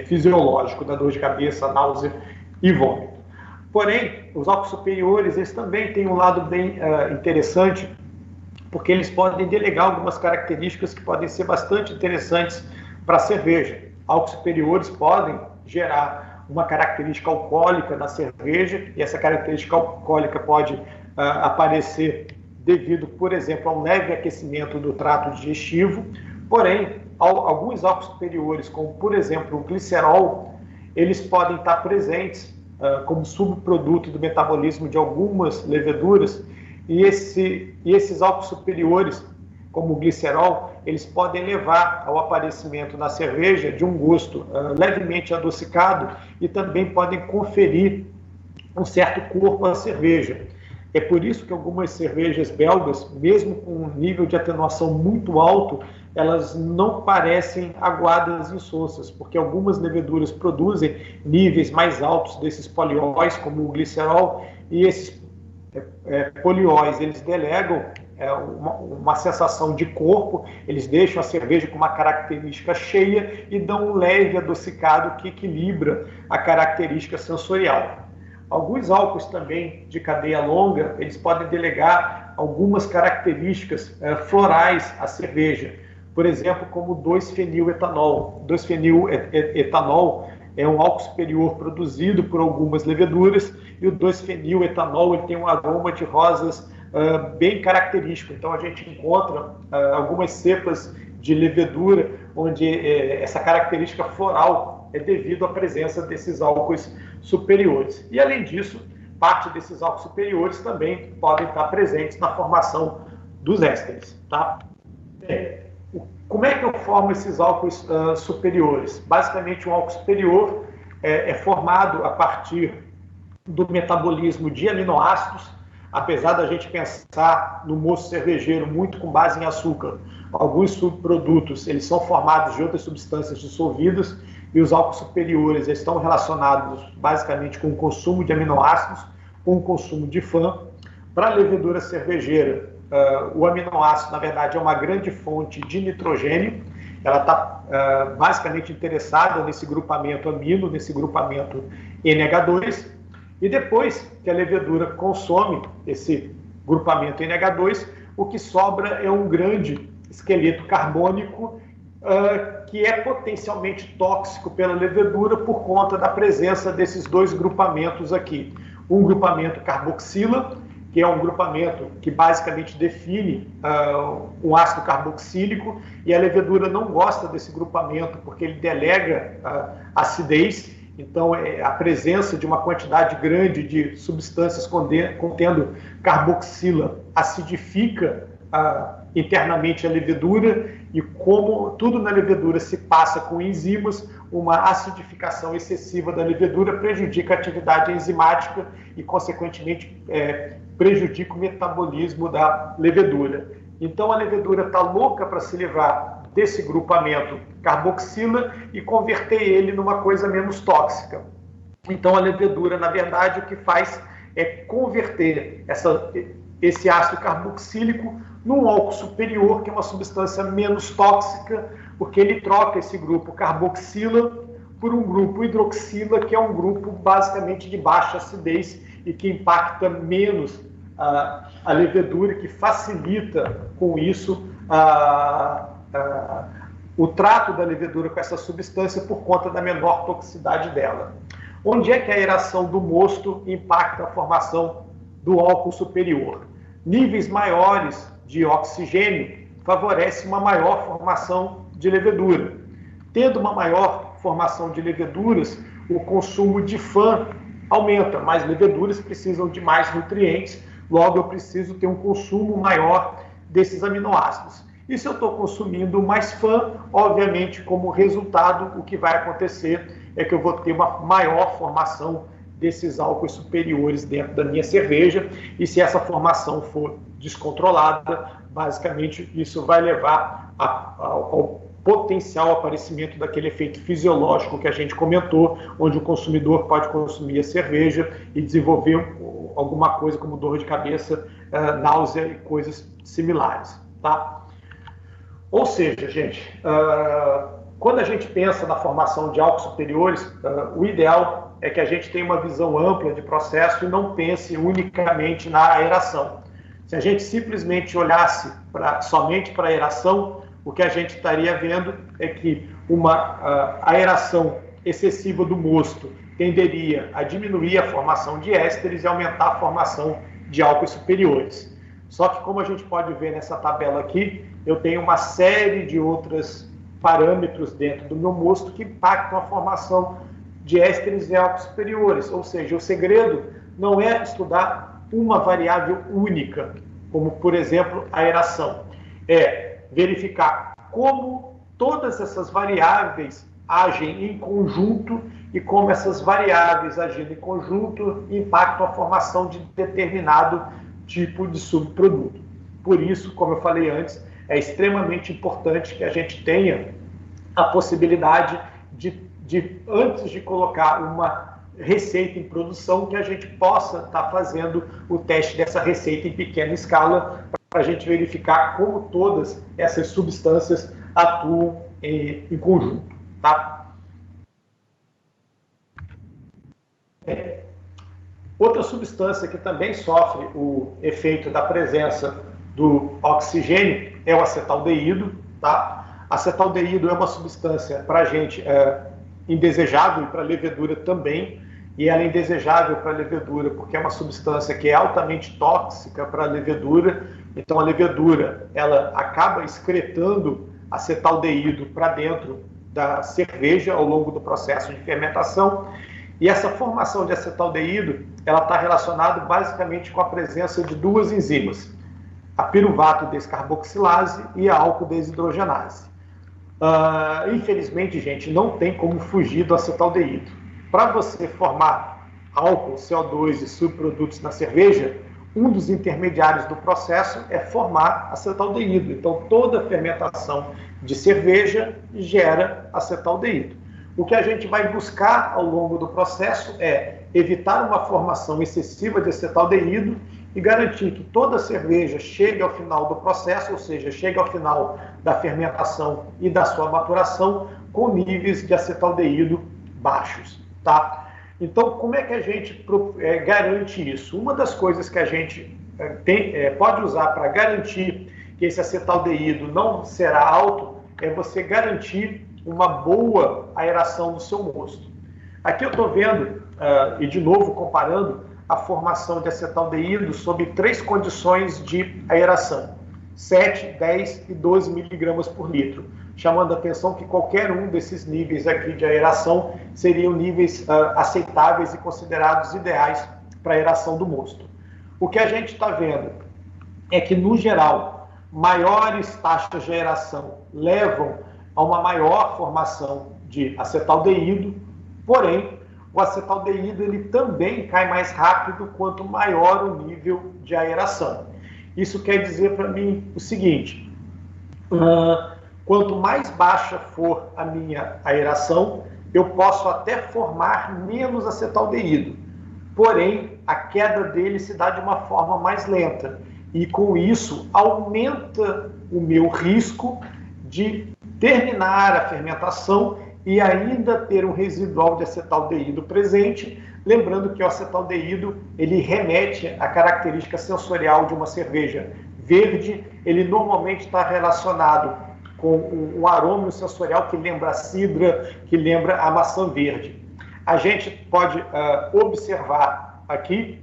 fisiológico da dor de cabeça, náusea e vômito. Porém, os álcools superiores, eles também têm um lado bem interessante, porque eles podem delegar algumas características que podem ser bastante interessantes para a cerveja. Álcools superiores podem gerar uma característica alcoólica na cerveja, e essa característica alcoólica pode aparecer devido, por exemplo, a um leve aquecimento do trato digestivo. Porém, alguns álcools superiores, como por exemplo o glicerol, eles podem estar presentes como subproduto do metabolismo de algumas leveduras, e esses álcools superiores, como o glicerol, eles podem levar ao aparecimento na cerveja de um gosto levemente adocicado e também podem conferir um certo corpo à cerveja. É por isso que algumas cervejas belgas, mesmo com um nível de atenuação muito alto, elas não parecem aguadas insossas, porque algumas leveduras produzem níveis mais altos desses polióis, como o glicerol, e esses polióis, eles delegam uma sensação de corpo, eles deixam a cerveja com uma característica cheia e dão um leve adocicado que equilibra a característica sensorial. Alguns álcools também de cadeia longa, eles podem delegar algumas características florais à cerveja. Por exemplo, como o 2-feniletanol. 2-feniletanol é um álcool superior produzido por algumas leveduras, e o 2-feniletanol ele tem um aroma de rosas bem característico. Então a gente encontra algumas cepas de levedura onde essa característica floral é devido à presença desses álcools superiores. E além disso, parte desses álcools superiores também podem estar presentes na formação dos ésteres. Tá? Como é que eu formo esses álcools superiores? Basicamente, um álcool superior é formado a partir do metabolismo de aminoácidos. Apesar da gente pensar no moço cervejeiro muito com base em açúcar, alguns subprodutos eles são formados de outras substâncias dissolvidas, e os álcools superiores estão relacionados basicamente com o consumo de aminoácidos, com o consumo de FAN. Para a levedura cervejeira, o aminoácido, na verdade, é uma grande fonte de nitrogênio. Ela está basicamente interessada nesse grupamento amino, nesse grupamento NH2, e depois que a levedura consome esse grupamento NH2, o que sobra é um grande esqueleto carbônico que é potencialmente tóxico pela levedura por conta da presença desses dois grupamentos aqui. Um grupamento carboxila, que é um grupamento que basicamente define um ácido carboxílico, e a levedura não gosta desse grupamento porque ele delega acidez. Então, a presença de uma quantidade grande de substâncias contendo carboxila acidifica internamente a levedura, e como tudo na levedura se passa com enzimas, uma acidificação excessiva da levedura prejudica a atividade enzimática e, consequentemente, prejudica o metabolismo da levedura. Então, a levedura está louca para se livrar desse grupamento carboxila e converter ele numa coisa menos tóxica. Então, a levedura, na verdade, o que faz é converter esse ácido carboxílico num álcool superior, que é uma substância menos tóxica, porque ele troca esse grupo carboxila por um grupo hidroxila, que é um grupo basicamente de baixa acidez e que impacta menos a levedura, que facilita com isso o trato da levedura com essa substância por conta da menor toxicidade dela. Onde é que a aeração do mosto impacta a formação do álcool superior? Níveis maiores de oxigênio favorecem uma maior formação de levedura. Tendo uma maior formação de leveduras, o consumo de FAN aumenta. Mais leveduras precisam de mais nutrientes, logo eu preciso ter um consumo maior desses aminoácidos. E se eu estou consumindo mais FAN, obviamente, como resultado, o que vai acontecer é que eu vou ter uma maior formação desses álcools superiores dentro da minha cerveja, e se essa formação for descontrolada, basicamente isso vai levar ao potencial aparecimento daquele efeito fisiológico que a gente comentou, onde o consumidor pode consumir a cerveja e desenvolver alguma coisa como dor de cabeça, náusea e coisas similares, tá? Ou seja, gente, Quando a gente pensa na formação de álcools superiores, o ideal é que a gente tenha uma visão ampla de processo e não pense unicamente na aeração. Se a gente simplesmente olhasse somente para a aeração, o que a gente estaria vendo é que uma aeração excessiva do mosto tenderia a diminuir a formação de ésteres e aumentar a formação de álcools superiores. Só que, como a gente pode ver nessa tabela aqui, eu tenho uma série de outros parâmetros dentro do meu mosto que impactam a formação de ésteres e álcools superiores. Ou seja, o segredo não é estudar uma variável única, como, por exemplo, a aeração. É verificar como todas essas variáveis agem em conjunto e como essas variáveis agindo em conjunto impactam a formação de determinado tipo de subproduto. Por isso, como eu falei antes, é extremamente importante que a gente tenha a possibilidade de antes de colocar uma receita em produção, que a gente possa estar fazendo o teste dessa receita em pequena escala, para a gente verificar como todas essas substâncias atuam em conjunto. Tá? Outra substância que também sofre o efeito da presença do oxigênio é o acetaldeído. Tá? Acetaldeído é uma substância para a gente indesejável e para a levedura também. E ela é indesejável para a levedura porque é uma substância que é altamente tóxica para a levedura. Então a levedura ela acaba excretando acetaldeído para dentro da cerveja ao longo do processo de fermentação. E essa formação de acetaldeído ela está relacionada basicamente com a presença de duas enzimas, a piruvato descarboxilase e a álcool desidrogenase. Infelizmente, gente, não tem como fugir do acetaldeído. Para você formar álcool, CO2 e subprodutos na cerveja, um dos intermediários do processo é formar acetaldeído. Então, toda fermentação de cerveja gera acetaldeído. O que a gente vai buscar ao longo do processo é evitar uma formação excessiva de acetaldeído e garantir que toda cerveja chegue ao final do processo, ou seja, chegue ao final da fermentação e da sua maturação com níveis de acetaldeído baixos. Tá? Então, como é que a gente garante isso? Uma das coisas que a gente pode usar para garantir que esse acetaldeído não será alto é você garantir uma boa aeração do seu mosto. Aqui eu estou vendo, e de novo comparando, a formação de acetaldeído sob 3 condições de aeração, 7, 10 e 12 miligramas por litro, chamando a atenção que qualquer um desses níveis aqui de aeração seriam níveis aceitáveis e considerados ideais para a aeração do mosto. O que a gente está vendo é que, no geral, maiores taxas de aeração levam a uma maior formação de acetaldeído, porém, o acetaldeído ele também cai mais rápido quanto maior o nível de aeração. Isso quer dizer para mim o seguinte, quanto mais baixa for a minha aeração, eu posso até formar menos acetaldeído, porém, a queda dele se dá de uma forma mais lenta, e com isso aumenta o meu risco de terminar a fermentação e ainda ter um residual de acetaldeído presente, lembrando que o acetaldeído ele remete à característica sensorial de uma cerveja verde, ele normalmente está relacionado com um aroma sensorial que lembra a cidra, que lembra a maçã verde. A gente pode observar aqui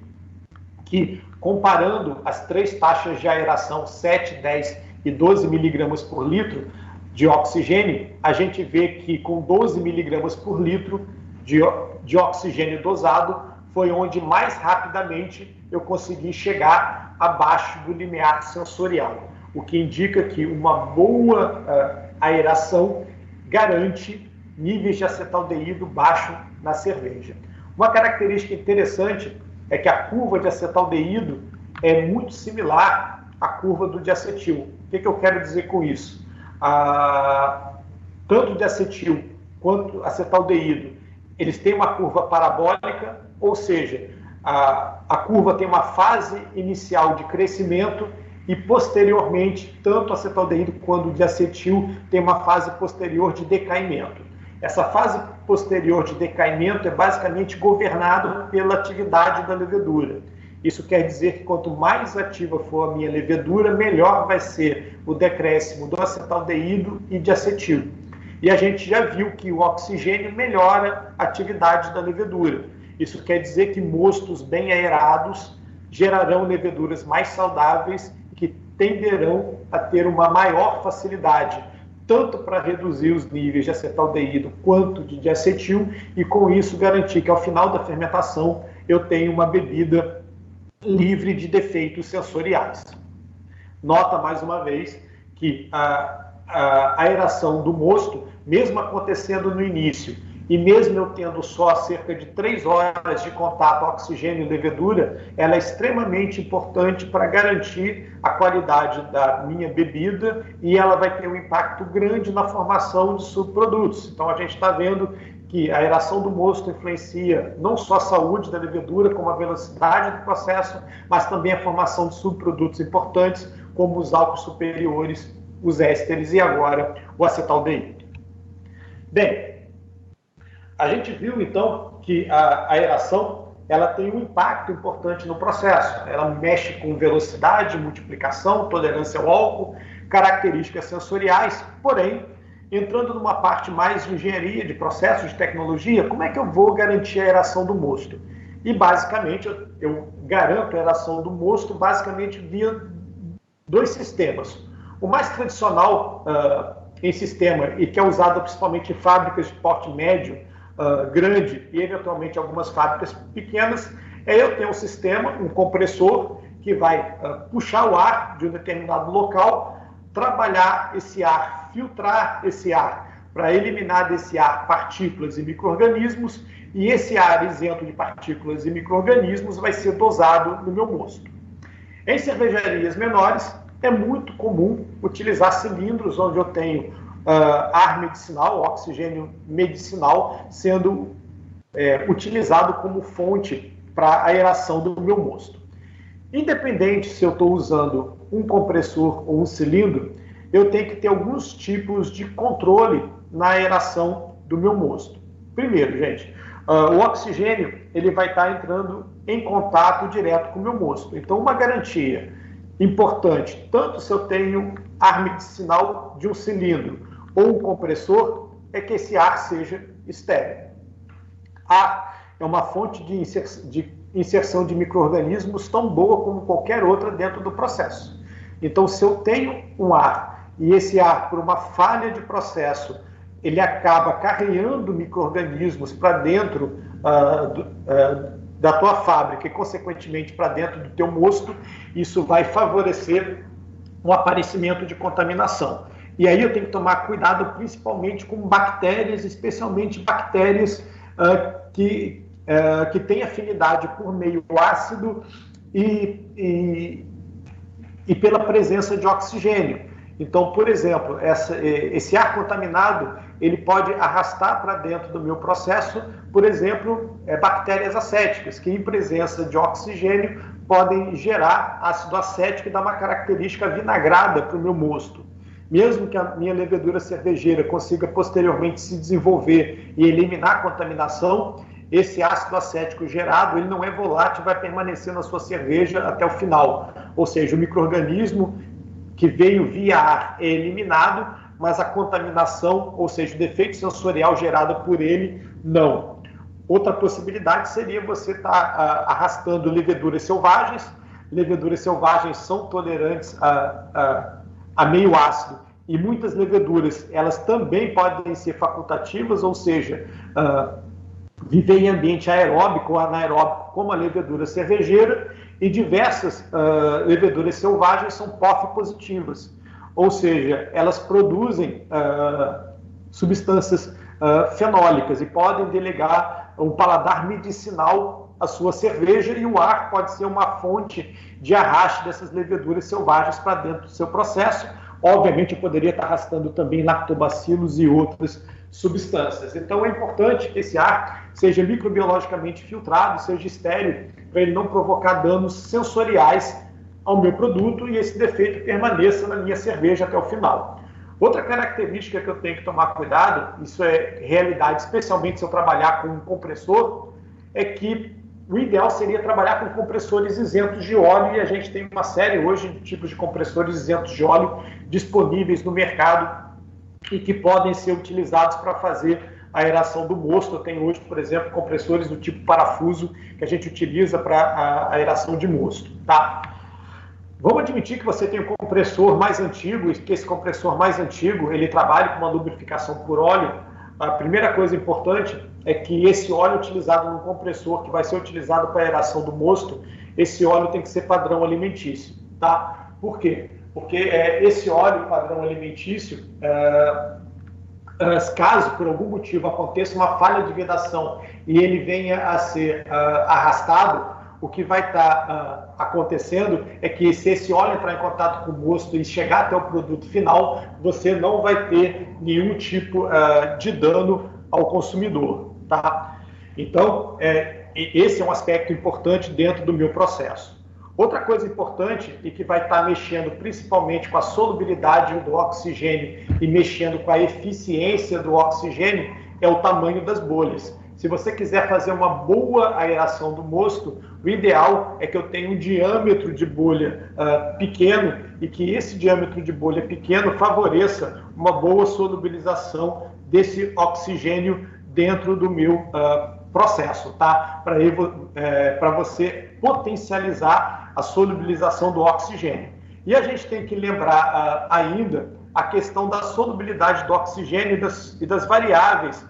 que, comparando as 3 taxas de aeração, 7, 10 e 12 miligramas por litro, de oxigênio, a gente vê que com 12 miligramas por litro de oxigênio dosado foi onde mais rapidamente eu consegui chegar abaixo do limiar sensorial, o que indica que uma boa aeração garante níveis de acetaldeído baixo na cerveja. Uma característica interessante é que a curva de acetaldeído é muito similar à curva do diacetil. O que eu quero dizer com isso? Tanto de acetil quanto acetaldeído, eles têm uma curva parabólica, ou seja, a curva tem uma fase inicial de crescimento e posteriormente, tanto o acetaldeído quanto o diacetil tem uma fase posterior de decaimento. Essa fase posterior de decaimento é basicamente governada pela atividade da levedura. Isso quer dizer que quanto mais ativa for a minha levedura, melhor vai ser o decréscimo do acetaldeído e de acetil. E a gente já viu que o oxigênio melhora a atividade da levedura. Isso quer dizer que mostos bem aerados gerarão leveduras mais saudáveis que tenderão a ter uma maior facilidade, tanto para reduzir os níveis de acetaldeído quanto de diacetil, e com isso garantir que ao final da fermentação eu tenho uma bebida livre de defeitos sensoriais. Nota mais uma vez que a aeração do mosto, mesmo acontecendo no início, e mesmo eu tendo só cerca de 3 horas de contato oxigênio e levedura, ela é extremamente importante para garantir a qualidade da minha bebida, e ela vai ter um impacto grande na formação de subprodutos. Então a gente está vendo que a aeração do mosto influencia não só a saúde da levedura, como a velocidade do processo, mas também a formação de subprodutos importantes, como os álcools superiores, os ésteres e agora o acetaldeído. Bem, a gente viu então que a aeração ela tem um impacto importante no processo. Ela mexe com velocidade, multiplicação, tolerância ao álcool, características sensoriais, porém, entrando numa parte mais de engenharia, de processos, de tecnologia, como é que eu vou garantir a aeração do mosto? E basicamente eu garanto a aeração do mosto basicamente via 2 sistemas. O mais tradicional em sistema, e que é usado principalmente em fábricas de porte médio, grande e eventualmente algumas fábricas pequenas, é eu ter um sistema, um compressor, que vai puxar o ar de um determinado local, trabalhar esse ar, filtrar esse ar, para eliminar desse ar partículas e micro-organismos, e esse ar isento de partículas e micro-organismos vai ser dosado no meu mosto. Em cervejarias menores, é muito comum utilizar cilindros onde eu tenho ar medicinal, oxigênio medicinal, sendo utilizado como fonte para a aeração do meu mosto. Independente se eu estou usando um compressor ou um cilindro, eu tenho que ter alguns tipos de controle na aeração do meu mosto. Primeiro, gente, o oxigênio ele vai estar entrando em contato direto com o meu mosto. Então, uma garantia importante, tanto se eu tenho ar medicinal de um cilindro ou um compressor, é que esse ar seja estéril. Ar é uma fonte de inserção de micro-organismos tão boa como qualquer outra dentro do processo. Então, se eu tenho um ar e esse ar, por uma falha de processo, ele acaba carreando micro-organismos para dentro da tua fábrica e, consequentemente, para dentro do teu mosto, isso vai favorecer o aparecimento de contaminação. E aí eu tenho que tomar cuidado principalmente com bactérias, especialmente bactérias que têm afinidade por meio ácido e pela presença de oxigênio. Então, por exemplo, esse ar contaminado, ele pode arrastar para dentro do meu processo, por exemplo, bactérias acéticas, que em presença de oxigênio podem gerar ácido acético e dar uma característica vinagrada para o meu mosto. Mesmo que a minha levedura cervejeira consiga posteriormente se desenvolver e eliminar a contaminação, esse ácido acético gerado, ele não é volátil, vai permanecer na sua cerveja até o final. Ou seja, o micro-organismo que veio via ar é eliminado, mas a contaminação, ou seja, o defeito sensorial gerado por ele, não. Outra possibilidade seria você estar arrastando leveduras selvagens. Leveduras selvagens são tolerantes a meio ácido, e muitas leveduras, elas também podem ser facultativas, ou seja, viver em ambiente aeróbico ou anaeróbico, como a levedura cervejeira, e diversas leveduras selvagens são POF positivas, ou seja, elas produzem substâncias fenólicas e podem delegar um paladar medicinal à sua cerveja, e o ar pode ser uma fonte de arraste dessas leveduras selvagens para dentro do seu processo. Obviamente, eu poderia estar arrastando também lactobacilos e outras substâncias. Então, é importante que esse ar seja microbiologicamente filtrado, seja estéril, para ele não provocar danos sensoriais ao meu produto e esse defeito permaneça na minha cerveja até o final. Outra característica que eu tenho que tomar cuidado, isso é realidade, especialmente se eu trabalhar com um compressor, é que o ideal seria trabalhar com compressores isentos de óleo, e a gente tem uma série hoje de tipos de compressores isentos de óleo disponíveis no mercado e que podem ser utilizados para fazer a aeração do mosto. Eu tenho hoje, por exemplo, compressores do tipo parafuso que a gente utiliza para a aeração de mosto, tá? Vamos admitir que você tem um compressor mais antigo e que esse compressor mais antigo ele trabalha com uma lubrificação por óleo. A primeira coisa importante é que esse óleo utilizado no compressor, que vai ser utilizado para a aeração do mosto, esse óleo tem que ser padrão alimentício, tá? Por quê? Porque esse óleo padrão alimentício, caso por algum motivo aconteça uma falha de vedação e ele venha a ser arrastado, o que vai estar acontecendo é que se esse óleo entrar em contato com o mosto e chegar até o produto final, você não vai ter nenhum tipo de dano ao consumidor, tá? Então, esse é um aspecto importante dentro do meu processo. Outra coisa importante e que vai estar mexendo principalmente com a solubilidade do oxigênio e mexendo com a eficiência do oxigênio é o tamanho das bolhas. Se você quiser fazer uma boa aeração do mosto, o ideal é que eu tenha um diâmetro de bolha pequeno e que esse diâmetro de bolha pequeno favoreça uma boa solubilização desse oxigênio dentro do meu processo, tá? Para você potencializar a solubilização do oxigênio. E a gente tem que lembrar ainda a questão da solubilidade do oxigênio e das variáveis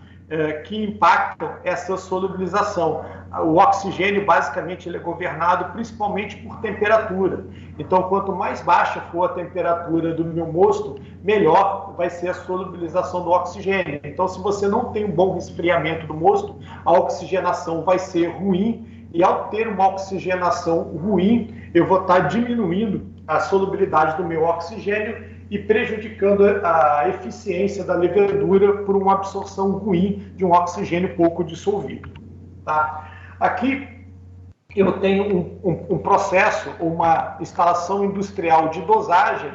que impactam essa solubilização. O oxigênio, basicamente, ele é governado principalmente por temperatura. Então, quanto mais baixa for a temperatura do meu mosto, melhor vai ser a solubilização do oxigênio. Então, se você não tem um bom resfriamento do mosto, a oxigenação vai ser ruim, e ao ter uma oxigenação ruim, eu vou estar diminuindo a solubilidade do meu oxigênio e prejudicando a eficiência da levedura por uma absorção ruim de um oxigênio pouco dissolvido, tá? Aqui eu tenho um processo, uma instalação industrial de dosagem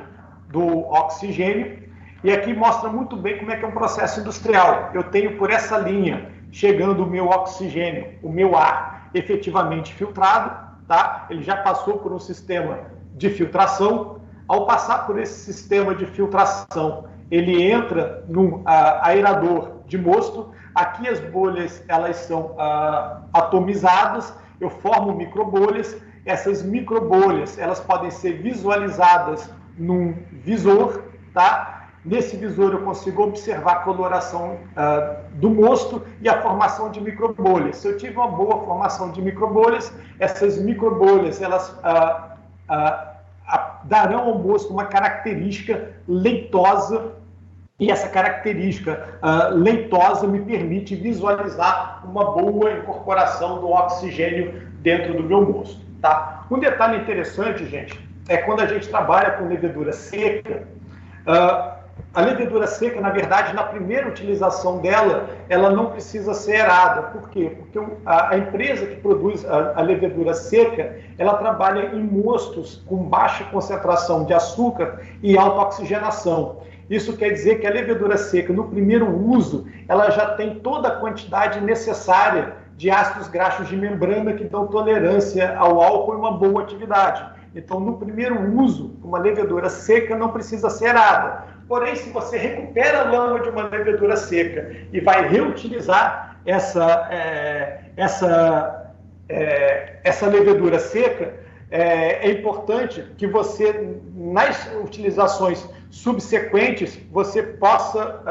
do oxigênio, e aqui mostra muito bem como é que é um processo industrial. Eu tenho por essa linha chegando o meu oxigênio, o meu ar efetivamente filtrado, tá? Ele já passou por um sistema de filtração. Ao passar por esse sistema de filtração, ele entra num aerador de mosto. Aqui as bolhas elas são atomizadas, eu formo microbolhas. Essas microbolhas elas podem ser visualizadas num visor, tá? Nesse visor eu consigo observar a coloração do mosto e a formação de microbolhas. Se eu tiver uma boa formação de microbolhas, essas microbolhas elas darão ao mosto uma característica leitosa, e essa característica leitosa me permite visualizar uma boa incorporação do oxigênio dentro do meu mosto, tá? Um detalhe interessante, gente, é quando a gente trabalha com levedura seca. A levedura seca, na verdade, na primeira utilização dela, ela não precisa ser aerada. Por quê? Porque a empresa que produz a levedura seca, ela trabalha em mostos com baixa concentração de açúcar e alta oxigenação. Isso quer dizer que a levedura seca, no primeiro uso, ela já tem toda a quantidade necessária de ácidos graxos de membrana que dão tolerância ao álcool e uma boa atividade. Então, no primeiro uso, uma levedura seca não precisa ser aerada. Porém, se você recupera a lama de uma levedura seca e vai reutilizar essa levedura seca, é importante que você, nas utilizações subsequentes, você possa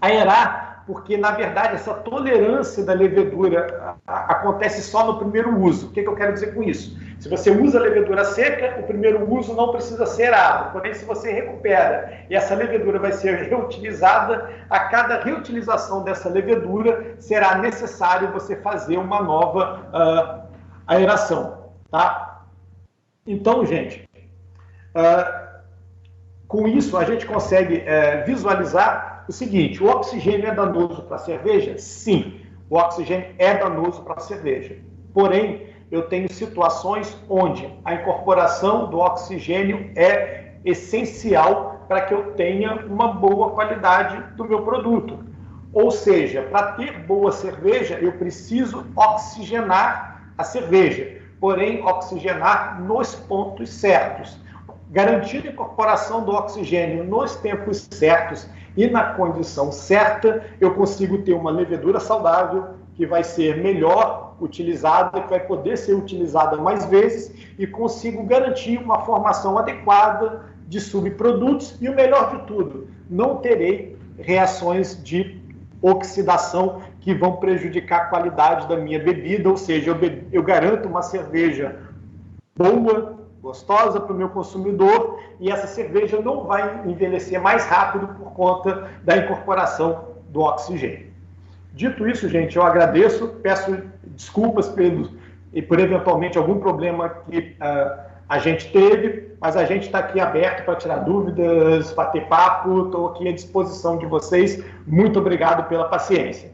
aerar, porque, na verdade, essa tolerância da levedura acontece só no primeiro uso. O que eu quero dizer com isso? Se você usa a levedura seca, o primeiro uso não precisa ser aerado. Porém, se você recupera e essa levedura vai ser reutilizada, a cada reutilização dessa levedura será necessário você fazer uma nova aeração, tá? Então, gente, com isso a gente consegue visualizar o seguinte: o oxigênio é danoso para a cerveja? Sim, o oxigênio é danoso para a cerveja. Porém, eu tenho situações onde a incorporação do oxigênio é essencial para que eu tenha uma boa qualidade do meu produto. Ou seja, para ter boa cerveja, eu preciso oxigenar a cerveja, porém oxigenar nos pontos certos. Garantir a incorporação do oxigênio nos tempos certos e na condição certa, eu consigo ter uma levedura saudável que vai ser melhor utilizada, que vai poder ser utilizada mais vezes e consigo garantir uma formação adequada de subprodutos e o melhor de tudo, não terei reações de oxidação que vão prejudicar a qualidade da minha bebida, ou seja, eu garanto uma cerveja boa, gostosa para o meu consumidor e essa cerveja não vai envelhecer mais rápido por conta da incorporação do oxigênio. Dito isso, gente, eu agradeço, peço desculpas por eventualmente algum problema que a gente teve, mas a gente está aqui aberto para tirar dúvidas, bater papo, estou aqui à disposição de vocês. Muito obrigado pela paciência.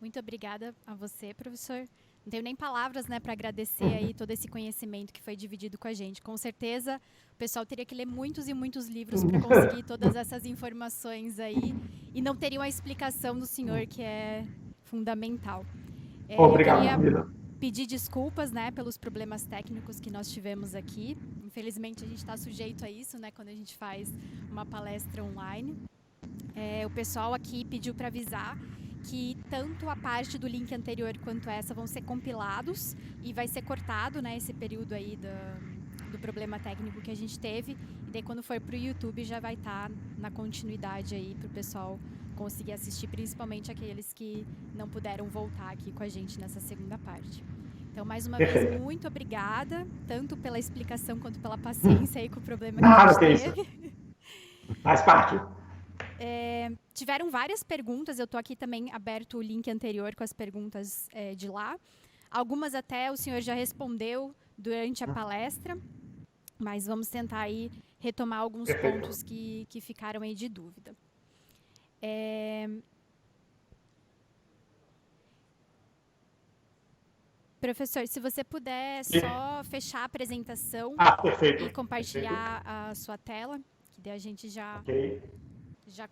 Muito obrigada a você, professor. Não tenho nem palavras, né, para agradecer aí todo esse conhecimento que foi dividido com a gente. Com certeza, o pessoal teria que ler muitos e muitos livros para conseguir todas essas informações aí e não teria uma explicação do senhor que é fundamental. Obrigado, eu queria Camila. pedir desculpas, né, pelos problemas técnicos que nós tivemos aqui. Infelizmente, a gente está sujeito a isso, né, quando a gente faz uma palestra online. O pessoal aqui pediu para avisar que tanto a parte do link anterior quanto essa vão ser compilados e vai ser cortado, né, esse período aí do problema técnico que a gente teve. E daí quando for para o YouTube já vai estar na continuidade aí para o pessoal conseguir assistir, principalmente aqueles que não puderam voltar aqui com a gente nessa segunda parte. Então, mais uma vez, muito obrigada, tanto pela explicação quanto pela paciência aí com o problema que a gente teve. Faz parte. Tiveram várias perguntas, eu estou aqui também aberto o link anterior com as perguntas de lá. Algumas até o senhor já respondeu durante a palestra, mas vamos tentar aí retomar alguns pontos que ficaram aí de dúvida. Professor, se você puder só fechar a apresentação e compartilhar a sua tela, que daí a gente já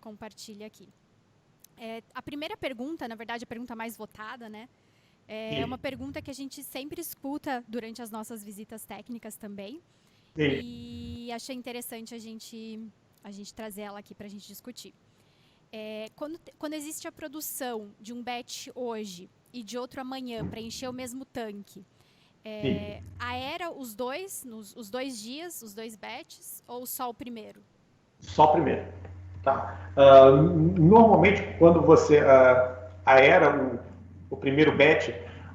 compartilha aqui. A primeira pergunta, na verdade a pergunta mais votada, né, é uma pergunta que a gente sempre escuta durante as nossas visitas técnicas também. E achei interessante a gente trazer ela aqui para a gente discutir. Quando existe a produção de um batch hoje e de outro amanhã para encher o mesmo tanque, aera os dois dias, os dois batches, ou só o primeiro? Só o primeiro. Tá. Normalmente, quando você aera o primeiro batch,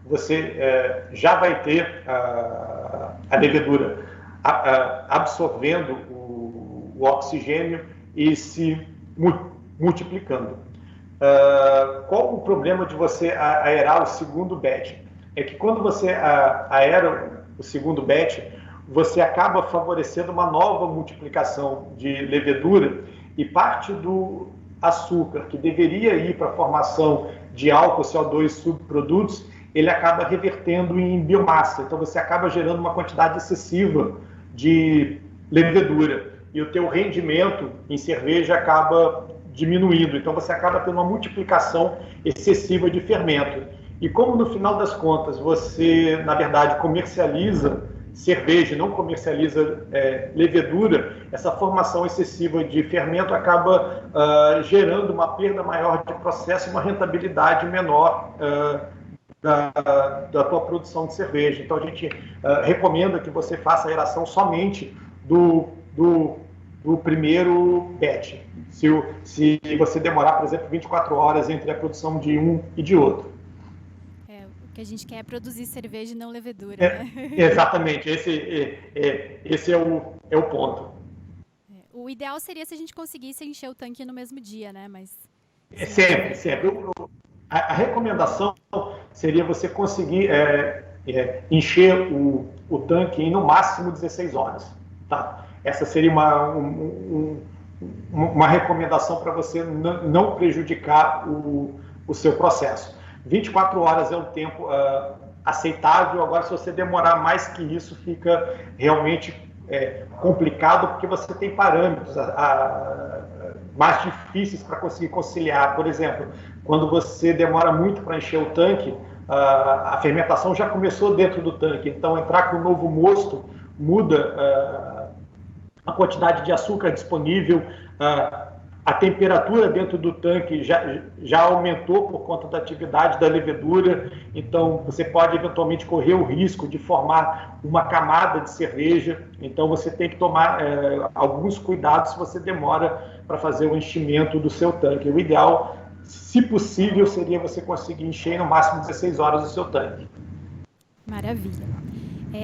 você já vai ter a levedura absorvendo o oxigênio e se multiplicando. Qual o problema de você aerar o segundo batch? É que quando você aera o segundo batch, você acaba favorecendo uma nova multiplicação de levedura e parte do açúcar que deveria ir para a formação de álcool, CO2 subprodutos, ele acaba revertendo em biomassa. Então você acaba gerando uma quantidade excessiva de levedura e o teu rendimento em cerveja acaba diminuindo. Então você acaba tendo uma multiplicação excessiva de fermento. E como no final das contas você, na verdade, comercializa cerveja, não comercializa levedura, essa formação excessiva de fermento acaba gerando uma perda maior de processo e uma rentabilidade menor da tua produção de cerveja. Então a gente recomenda que você faça a aeração somente do primeiro batch. Se você demorar, por exemplo, 24 horas entre a produção de um e de outro. O que a gente quer é produzir cerveja e não levedura, né? Exatamente, esse é o ponto. O ideal seria se a gente conseguisse encher o tanque no mesmo dia, né? Mas sempre. A recomendação seria você conseguir encher o tanque em no máximo 16 horas. Tá? Essa seria uma recomendação para você não prejudicar o seu processo. 24 horas é um tempo aceitável. Agora, se você demorar mais que isso, fica realmente complicado, porque você tem parâmetros mais difíceis para conseguir conciliar. Por exemplo, quando você demora muito para encher o tanque, a fermentação já começou dentro do tanque, então entrar com um novo mosto muda a quantidade de açúcar disponível, a temperatura dentro do tanque já aumentou por conta da atividade da levedura, então você pode eventualmente correr o risco de formar uma camada de cerveja, então você tem que tomar alguns cuidados se você demora para fazer o enchimento do seu tanque. O ideal, se possível, seria você conseguir encher no máximo 16 horas o seu tanque. Maravilha.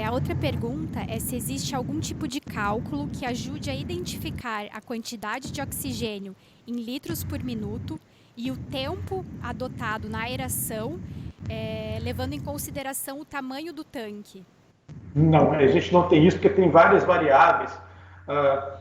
A outra pergunta é se existe algum tipo de cálculo que ajude a identificar a quantidade de oxigênio em litros por minuto e o tempo adotado na aeração, levando em consideração o tamanho do tanque. Não, a gente não tem isso, porque tem várias variáveis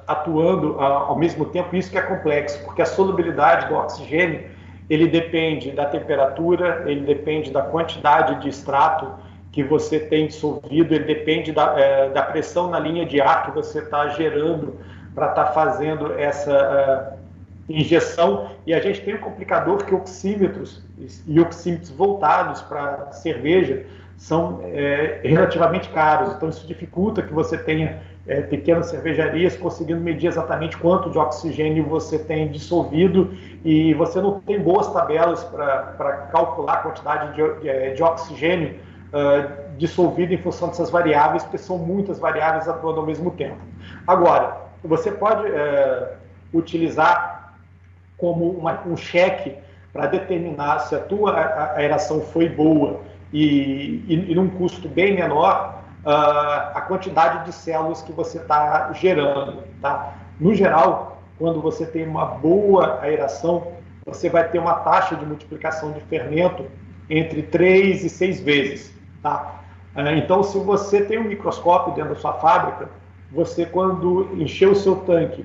atuando ao mesmo tempo, isso que é complexo, porque a solubilidade do oxigênio, ele depende da temperatura, ele depende da quantidade de extrato que você tem dissolvido, ele depende da pressão na linha de ar que você está gerando para estar fazendo essa injeção. E a gente tem um complicador que oxímetros e oxímetros voltados para cerveja são relativamente caros, então isso dificulta que você tenha pequenas cervejarias conseguindo medir exatamente quanto de oxigênio você tem dissolvido, e você não tem boas tabelas para calcular a quantidade de oxigênio dissolvido em função dessas variáveis, porque são muitas variáveis atuando ao mesmo tempo. Agora, você pode utilizar como um cheque para determinar se a tua aeração foi boa e num custo bem menor, a quantidade de células que você está gerando. Tá? No geral, quando você tem uma boa aeração, você vai ter uma taxa de multiplicação de fermento entre 3 e 6 vezes. Tá? Então, se você tem um microscópio dentro da sua fábrica, você, quando encher o seu tanque,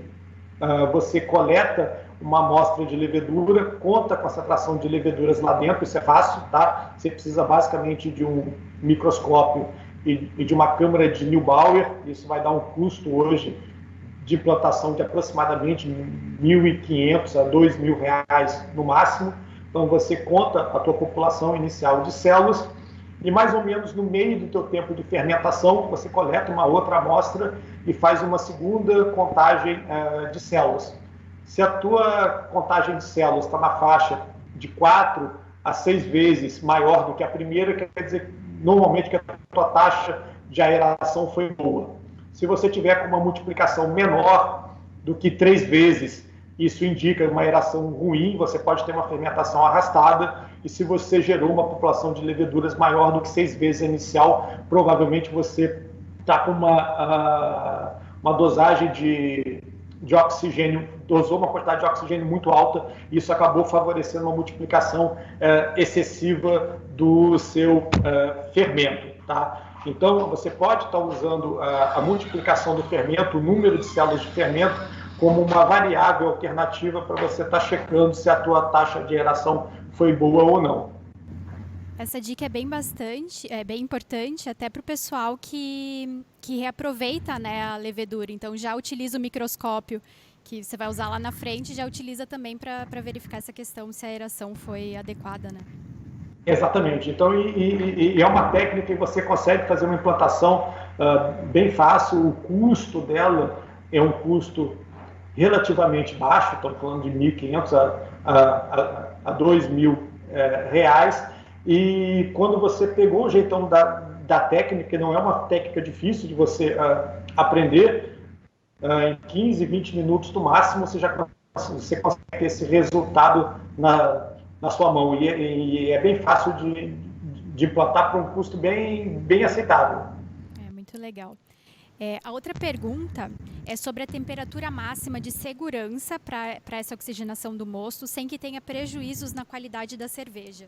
você coleta uma amostra de levedura, conta a concentração de leveduras lá dentro, isso é fácil, tá? Você precisa basicamente de um microscópio e de uma câmara de Neubauer, isso vai dar um custo hoje de implantação de aproximadamente R$1.500 a R$2.000 no máximo. Então você conta a tua população inicial de células e mais ou menos no meio do teu tempo de fermentação você coleta uma outra amostra e faz uma segunda contagem de células. Se a tua contagem de células está na faixa de 4 a 6 vezes maior do que a primeira, quer dizer normalmente que a tua taxa de aeração foi boa. Se você tiver com uma multiplicação menor do que 3 vezes, isso indica uma aeração ruim, você pode ter uma fermentação arrastada, e se você gerou uma população de leveduras maior do que 6 vezes a inicial, provavelmente você está com uma dosagem de oxigênio, dosou uma quantidade de oxigênio muito alta, e isso acabou favorecendo uma multiplicação excessiva do seu fermento. Tá? Então, você pode estar usando a multiplicação do fermento, o número de células de fermento, como uma variável alternativa para você estar checando se a tua taxa de aeração foi boa ou não. Essa dica é bem importante até para o pessoal que reaproveita, né, a levedura. Então, já utiliza o microscópio que você vai usar lá na frente, já utiliza também para verificar essa questão se a aeração foi adequada, né? Exatamente. Então, é uma técnica que você consegue fazer uma implantação bem fácil. O custo dela é um custo relativamente baixo, estamos falando de R$1.500 a R$2.000. E quando você pegou o jeitão da técnica, não é uma técnica difícil de você aprender, em 15, 20 minutos no máximo, você consegue ter esse resultado na sua mão. E é bem fácil de implantar por um custo bem aceitável. É muito legal. A outra pergunta é sobre a temperatura máxima de segurança para essa oxigenação do mosto, sem que tenha prejuízos na qualidade da cerveja.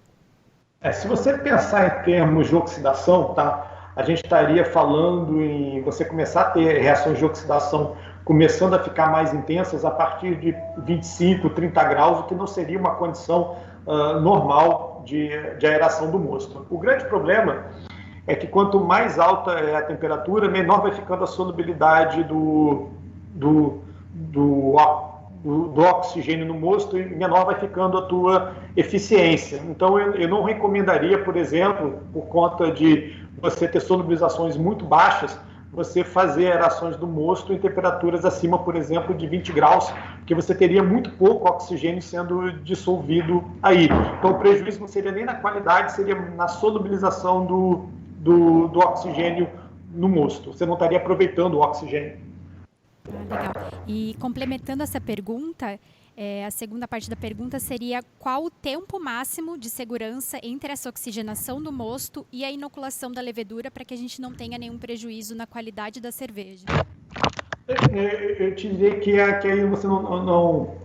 Se você pensar em termos de oxidação, tá, a gente estaria falando em você começar a ter reações de oxidação começando a ficar mais intensas a partir de 25, 30 graus, o que não seria uma condição normal de aeração do mosto. O grande problema é que quanto mais alta é a temperatura, menor vai ficando a solubilidade do oxigênio no mosto e menor vai ficando a tua eficiência. Então, eu não recomendaria, por exemplo, por conta de você ter solubilizações muito baixas, você fazer aerações do mosto em temperaturas acima, por exemplo, de 20 graus, porque você teria muito pouco oxigênio sendo dissolvido aí. Então, o prejuízo não seria nem na qualidade, seria na solubilização do oxigênio no mosto. Você não estaria aproveitando o oxigênio. Legal. E complementando essa pergunta, a segunda parte da pergunta seria qual o tempo máximo de segurança entre essa oxigenação do mosto e a inoculação da levedura para que a gente não tenha nenhum prejuízo na qualidade da cerveja? Eu te diria que aí você não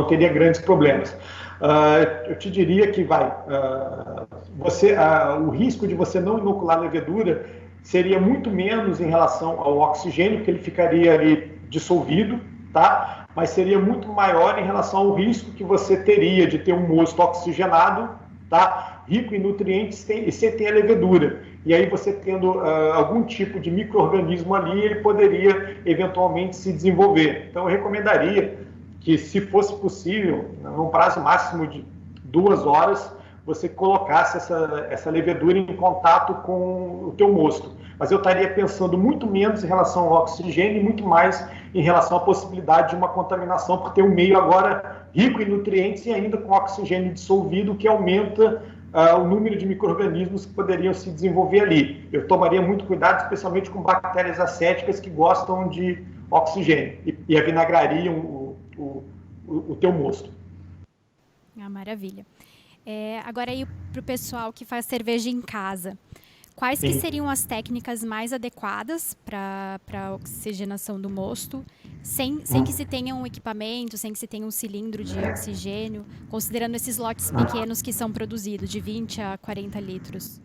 teria grandes problemas. Eu te diria que o risco de você não inocular a levedura seria muito menos em relação ao oxigênio, que ele ficaria ali dissolvido, tá? Mas seria muito maior em relação ao risco que você teria de ter um mosto oxigenado, tá? Rico em nutrientes e sem ter a levedura. E aí você tendo algum tipo de micro-organismo ali, ele poderia eventualmente se desenvolver. Então eu recomendaria que, se fosse possível, num prazo máximo de 2 horas, você colocasse essa levedura em contato com o teu mosto. Mas eu estaria pensando muito menos em relação ao oxigênio e muito mais em relação à possibilidade de uma contaminação, por ter um meio agora rico em nutrientes e ainda com oxigênio dissolvido, que aumenta o número de micro-organismos que poderiam se desenvolver ali. Eu tomaria muito cuidado, especialmente com bactérias acéticas que gostam de oxigênio e avinagrariam o teu mosto. Maravilha. Agora aí para o pessoal que faz cerveja em casa, quais que seriam as técnicas mais adequadas para a oxigenação do mosto, sem que se tenha um equipamento, sem que se tenha um cilindro de oxigênio, considerando esses lotes pequenos que são produzidos, de 20 a 40 litros?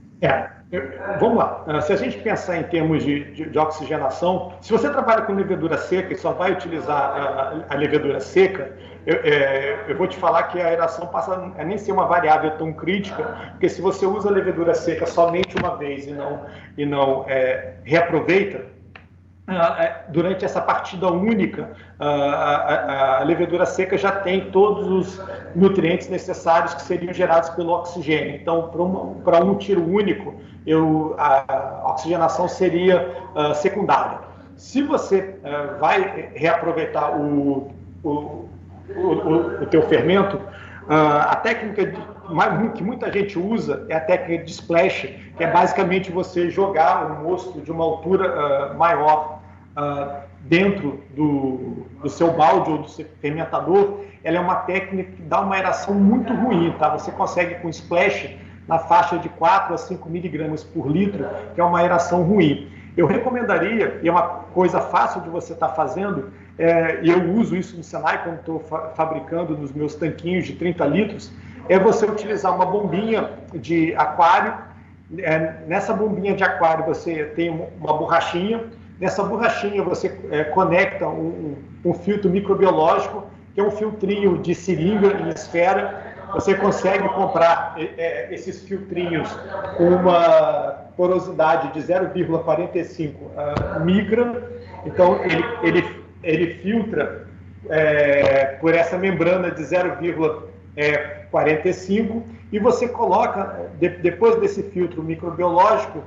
Vamos lá. Se a gente pensar em termos de oxigenação, se você trabalha com levedura seca e só vai utilizar a levedura seca, eu vou te falar que a aeração passa a nem ser uma variável tão crítica, porque se você usa a levedura seca somente uma vez e não reaproveita, durante essa partida única, a levedura seca já tem todos os nutrientes necessários que seriam gerados pelo oxigênio. Então, para um tiro único, a oxigenação seria secundária. Se você vai reaproveitar o teu fermento, a técnica que muita gente usa é a técnica de splash, que é basicamente você jogar o mosto de uma altura maior dentro do seu balde ou do seu fermentador. Ela é uma técnica que dá uma aeração muito ruim, tá? Você consegue com splash na faixa de 4 a 5 miligramas por litro, que é uma aeração ruim. Eu recomendaria, e é uma coisa fácil de você estar fazendo, e eu uso isso no Senai quando estou fabricando nos meus tanquinhos de 30 litros, é você utilizar uma bombinha de aquário. Nessa bombinha de aquário você tem uma borrachinha. Nessa borrachinha você conecta um filtro microbiológico, que é um filtrinho de seringa em esfera. Você consegue comprar esses filtrinhos com uma porosidade de 0,45 micra. Então ele filtra por essa membrana de 0,45 e você coloca, depois desse filtro microbiológico,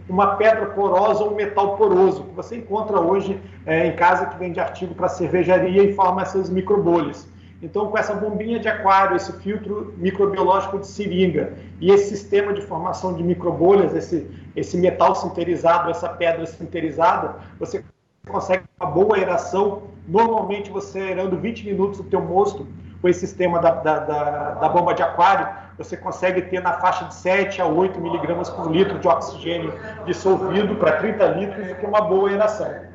uma pedra porosa ou um metal poroso, que você encontra hoje em casa, que vende artigo para cervejaria e forma essas microbolhas. Então, com essa bombinha de aquário, esse filtro microbiológico de seringa e esse sistema de formação de microbolhas, esse metal sinterizado, essa pedra sinterizada, você consegue uma boa aeração. Normalmente, você aerando 20 minutos o teu mosto com esse sistema da bomba de aquário, você consegue ter na faixa de 7 a 8 miligramas por litro de oxigênio dissolvido para 30 litros, que é uma boa aeração.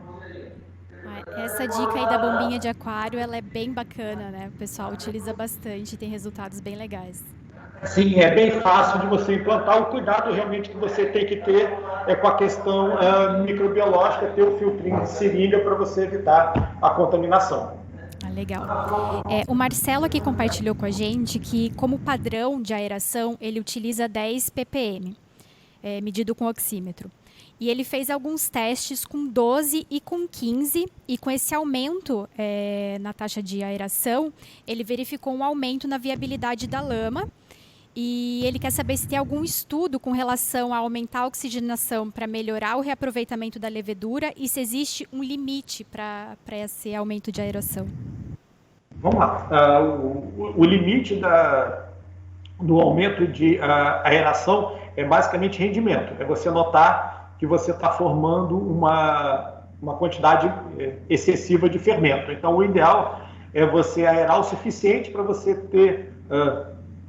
Essa dica aí da bombinha de aquário, ela é bem bacana, né? O pessoal utiliza bastante e tem resultados bem legais. Sim, é bem fácil de você implantar. O cuidado realmente que você tem que ter com a questão microbiológica, ter o filtrinho de seringa para você evitar a contaminação. Legal. O Marcelo aqui compartilhou com a gente que, como padrão de aeração, ele utiliza 10 ppm, medido com oxímetro. E ele fez alguns testes com 12 e com 15, e com esse aumento na taxa de aeração, ele verificou um aumento na viabilidade da lama. E ele quer saber se tem algum estudo com relação a aumentar a oxigenação para melhorar o reaproveitamento da levedura e se existe um limite para esse aumento de aeração. Vamos lá. O limite do aumento de aeração é basicamente rendimento. É você notar que você está formando uma quantidade excessiva de fermento. Então, o ideal é você aerar o suficiente para você ter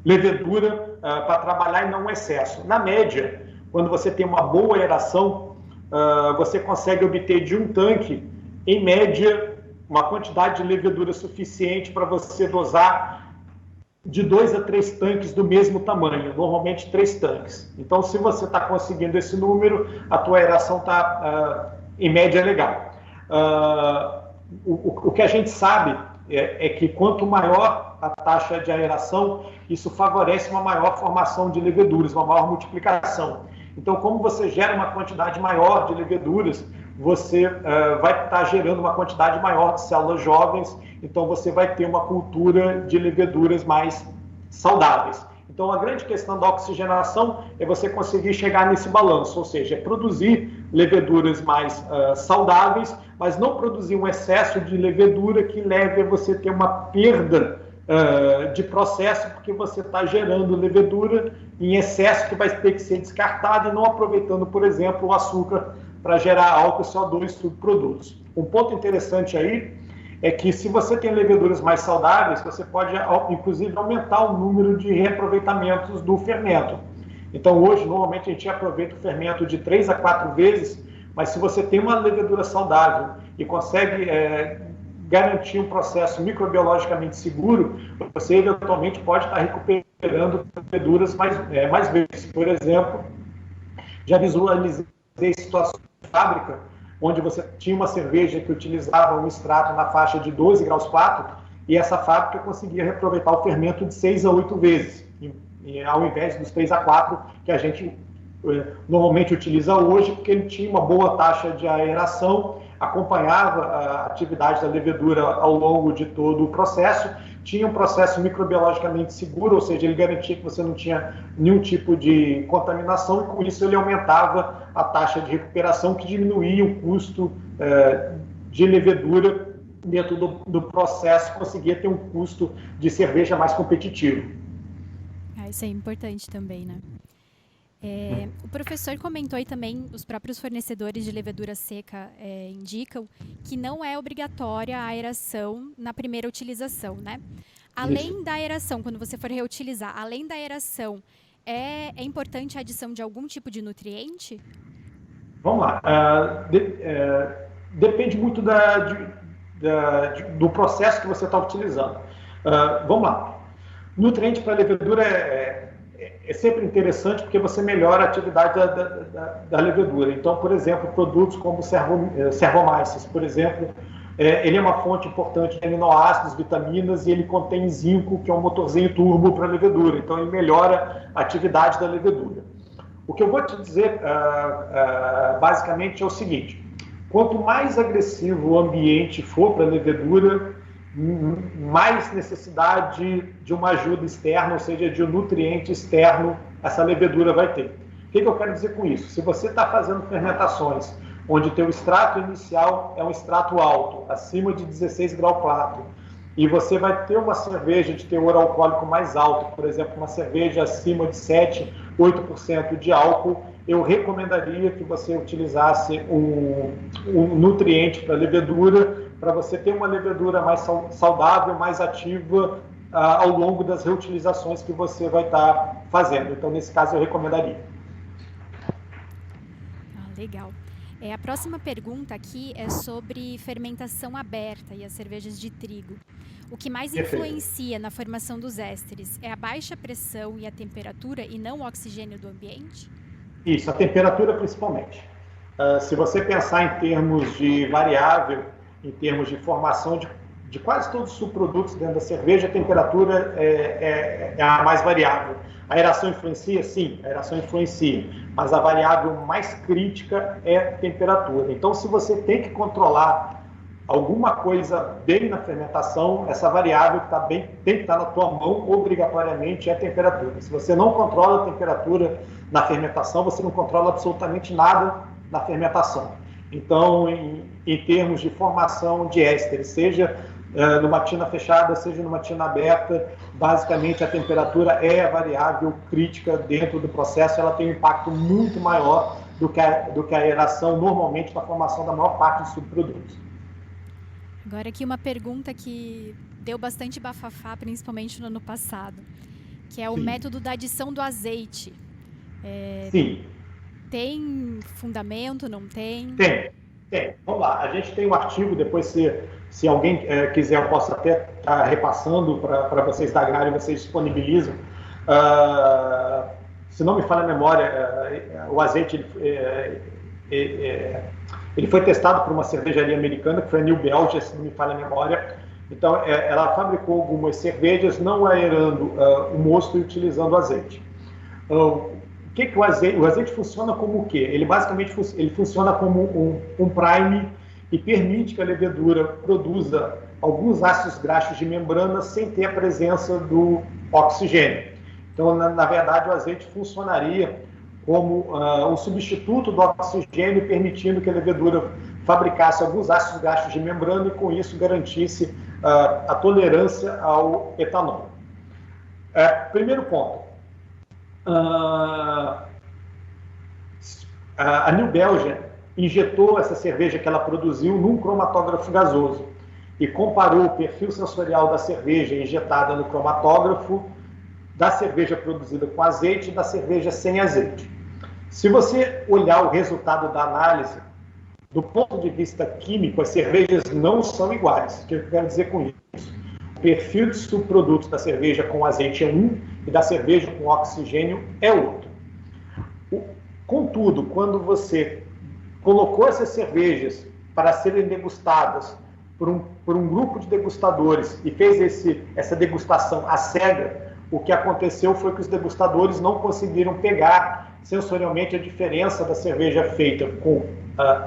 levedura para trabalhar e não um excesso. Na média, quando você tem uma boa aeração, você consegue obter de um tanque, em média, uma quantidade de levedura suficiente para você dosar de 2 a 3 tanques do mesmo tamanho, normalmente 3 tanques. Então, se você está conseguindo esse número, a tua aeração está, em média, legal. O que a gente sabe é que quanto maior a taxa de aeração, isso favorece uma maior formação de leveduras, uma maior multiplicação. Então, como você gera uma quantidade maior de leveduras, você vai estar gerando uma quantidade maior de células jovens, então você vai ter uma cultura de leveduras mais saudáveis. Então, a grande questão da oxigenação é você conseguir chegar nesse balanço, ou seja, é produzir leveduras mais saudáveis, mas não produzir um excesso de levedura que leve a você ter uma perda de processo, porque você está gerando levedura em excesso que vai ter que ser descartada e não aproveitando, por exemplo, o açúcar para gerar álcool e CO2 subprodutos. Um ponto interessante aí é que se você tem leveduras mais saudáveis, você pode, inclusive, aumentar o número de reaproveitamentos do fermento. Então, hoje, normalmente, a gente aproveita o fermento de 3 a 4 vezes, mas se você tem uma levedura saudável e consegue garantir um processo microbiologicamente seguro, você, eventualmente, pode estar recuperando leveduras mais vezes. Por exemplo, já visualizei situações de fábrica onde você tinha uma cerveja que utilizava um extrato na faixa de 12 graus Plato, e essa fábrica conseguia reaproveitar o fermento de 6 a 8 vezes, ao invés dos 3 a 4 que a gente normalmente utiliza hoje, porque ele tinha uma boa taxa de aeração, acompanhava a atividade da levedura ao longo de todo o processo, tinha um processo microbiologicamente seguro, ou seja, ele garantia que você não tinha nenhum tipo de contaminação, e com isso ele aumentava a taxa de recuperação, que diminuía o custo de levedura dentro do processo, conseguia ter um custo de cerveja mais competitivo. Isso é importante também, né? O professor comentou aí também, os próprios fornecedores de levedura seca indicam que não é obrigatória a aeração na primeira utilização, né? Além da aeração, quando você for reutilizar, além da aeração, é importante a adição de algum tipo de nutriente? Vamos lá. Depende muito do processo que você está utilizando. Vamos lá. Nutriente para levedura é sempre interessante, porque você melhora a atividade da levedura. Então, por exemplo, produtos como Cervomyces, por exemplo, ele é uma fonte importante de aminoácidos, vitaminas, e ele contém zinco, que é um motorzinho turbo para a levedura. Então, ele melhora a atividade da levedura. O que eu vou te dizer, basicamente, é o seguinte: quanto mais agressivo o ambiente for para a levedura, mais necessidade de uma ajuda externa, ou seja, de um nutriente externo, essa levedura vai ter. O que eu quero dizer com isso? Se você está fazendo fermentações onde o teu extrato inicial é um extrato alto, acima de 16 graus Plato, e você vai ter uma cerveja de teor alcoólico mais alto, por exemplo, uma cerveja acima de 7, 8% de álcool, eu recomendaria que você utilizasse um nutriente para levedura, para você ter uma levedura mais saudável, mais ativa ao longo das reutilizações que você vai estar fazendo. Então, nesse caso, eu recomendaria. Legal. A próxima pergunta aqui é sobre fermentação aberta e as cervejas de trigo. O que mais influencia na formação dos ésteres é a baixa pressão e a temperatura e não o oxigênio do ambiente? Isso, a temperatura principalmente. Se você pensar em termos de variável, em termos de formação de quase todos os subprodutos dentro da cerveja, a temperatura é a mais variável. A aeração influencia? Sim, a aeração influencia, mas a variável mais crítica é a temperatura. Então, se você tem que controlar alguma coisa bem na fermentação, essa variável tem que estar na tua mão, obrigatoriamente, é a temperatura. Se você não controla a temperatura na fermentação, você não controla absolutamente nada na fermentação. Então, em termos de formação de ésteres, seja numa tina fechada, seja numa tina aberta, basicamente a temperatura é a variável crítica dentro do processo, ela tem um impacto muito maior do que a aeração normalmente na formação da maior parte dos subprodutos. Agora aqui uma pergunta que deu bastante bafafá, principalmente no ano passado, que é o método da adição do azeite. Sim. Tem fundamento, não tem? Tem. Vamos lá, a gente tem um artigo, depois se alguém quiser, eu posso até estar repassando para vocês da Agrária, vocês disponibilizam. Se não me falha a memória, o azeite ele foi testado por uma cervejaria americana, que foi a New Belgium, se não me falha a memória. Então, ela fabricou algumas cervejas não aerando o mosto e utilizando o azeite. O azeite funciona como o quê? Ele basicamente funciona como um prime e permite que a levedura produza alguns ácidos graxos de membrana sem ter a presença do oxigênio. Então, na verdade, o azeite funcionaria como um substituto do oxigênio, permitindo que a levedura fabricasse alguns ácidos graxos de membrana e, com isso, garantisse a tolerância ao etanol. Primeiro ponto. A New Belgium injetou essa cerveja que ela produziu num cromatógrafo gasoso e comparou o perfil sensorial da cerveja injetada no cromatógrafo da cerveja produzida com azeite e da cerveja sem azeite. Se você olhar o resultado da análise, do ponto de vista químico, as cervejas não são iguais. O que eu quero dizer com isso? O perfil de subprodutos da cerveja com azeite é um e da cerveja com oxigênio é outro. Contudo, quando você colocou essas cervejas para serem degustadas por um grupo de degustadores e fez essa degustação à cega, o que aconteceu foi que os degustadores não conseguiram pegar sensorialmente a diferença da cerveja feita com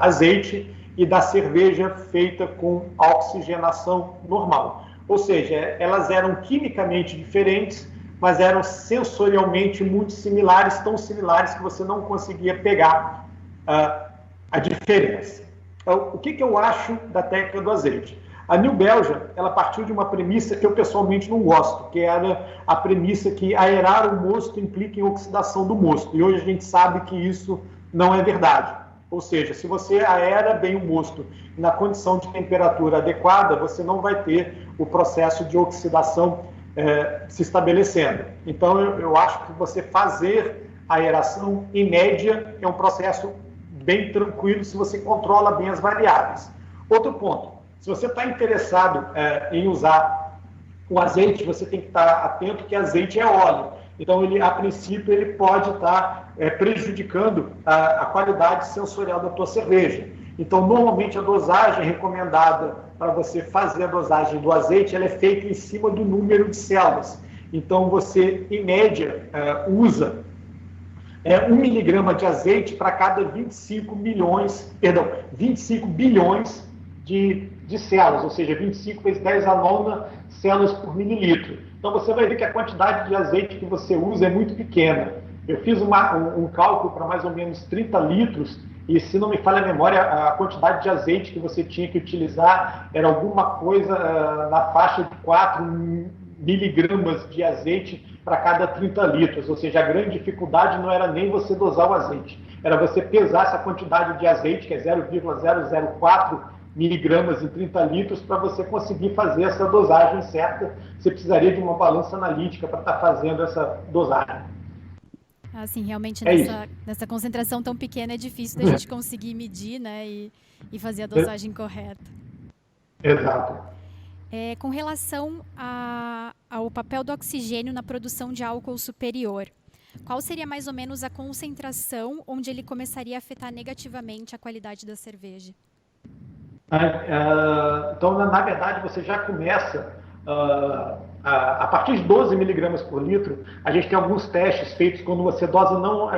azeite e da cerveja feita com a oxigenação normal. Ou seja, elas eram quimicamente diferentes, mas eram sensorialmente muito similares, tão similares que você não conseguia pegar a diferença. Então, o que eu acho da técnica do azeite? A New Belgium, ela partiu de uma premissa que eu pessoalmente não gosto, que era a premissa que aerar o mosto implica em oxidação do mosto. E hoje a gente sabe que isso não é verdade. Ou seja, se você aera bem o mosto na condição de temperatura adequada, você não vai ter o processo de oxidação se estabelecendo. Então, eu acho que você fazer a aeração, em média, é um processo bem tranquilo se você controla bem as variáveis. Outro ponto. Se você está interessado em usar o azeite, você tem que estar atento que azeite é óleo. Então, a princípio, ele pode estar prejudicando a qualidade sensorial da tua cerveja. Então, normalmente, a dosagem recomendada para você fazer a dosagem do azeite, ela é feita em cima do número de células. Então, você, em média, usa 1 miligrama de azeite para cada 25 bilhões de células, ou seja, 25 vezes 10 a nona células por mililitro. Então, você vai ver que a quantidade de azeite que você usa é muito pequena. Eu fiz um cálculo para mais ou menos 30 litros e, se não me falha a memória, a quantidade de azeite que você tinha que utilizar era alguma coisa na faixa de 4 miligramas de azeite para cada 30 litros. Ou seja, a grande dificuldade não era nem você dosar o azeite, era você pesar essa quantidade de azeite, que é 0,004 miligramas em 30 litros, para você conseguir fazer essa dosagem certa. Você precisaria de uma balança analítica para estar fazendo essa dosagem. Assim, realmente nessa concentração tão pequena é difícil da gente conseguir medir, né, e fazer a dosagem correta. Exato. Com relação ao papel do oxigênio na produção de álcool superior, qual seria mais ou menos a concentração onde ele começaria a afetar negativamente a qualidade da cerveja? Então, na verdade, você já começa a partir de 12 miligramas por litro. A gente tem alguns testes feitos quando você dosa não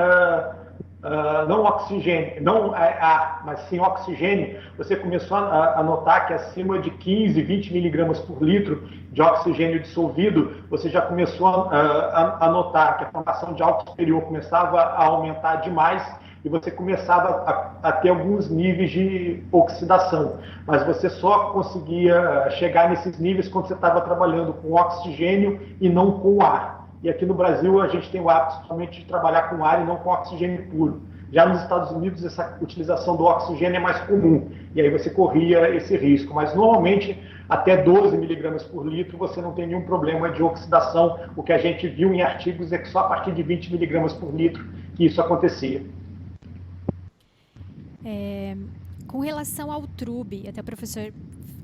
oxigênio, não ar, mas sim oxigênio. Você começou a notar que acima de 15, 20 miligramas por litro de oxigênio dissolvido, você já começou a notar que a formação de álcool superior começava a aumentar demais e você começava a ter alguns níveis de oxidação, mas você só conseguia chegar nesses níveis quando você estava trabalhando com oxigênio e não com ar. E aqui no Brasil a gente tem o hábito somente de trabalhar com ar e não com oxigênio puro. Já nos Estados Unidos essa utilização do oxigênio é mais comum, e aí você corria esse risco, mas normalmente até 12 miligramas por litro você não tem nenhum problema de oxidação. O que a gente viu em artigos é que só a partir de 20 miligramas por litro que isso acontecia. Com relação ao TRUB, até o professor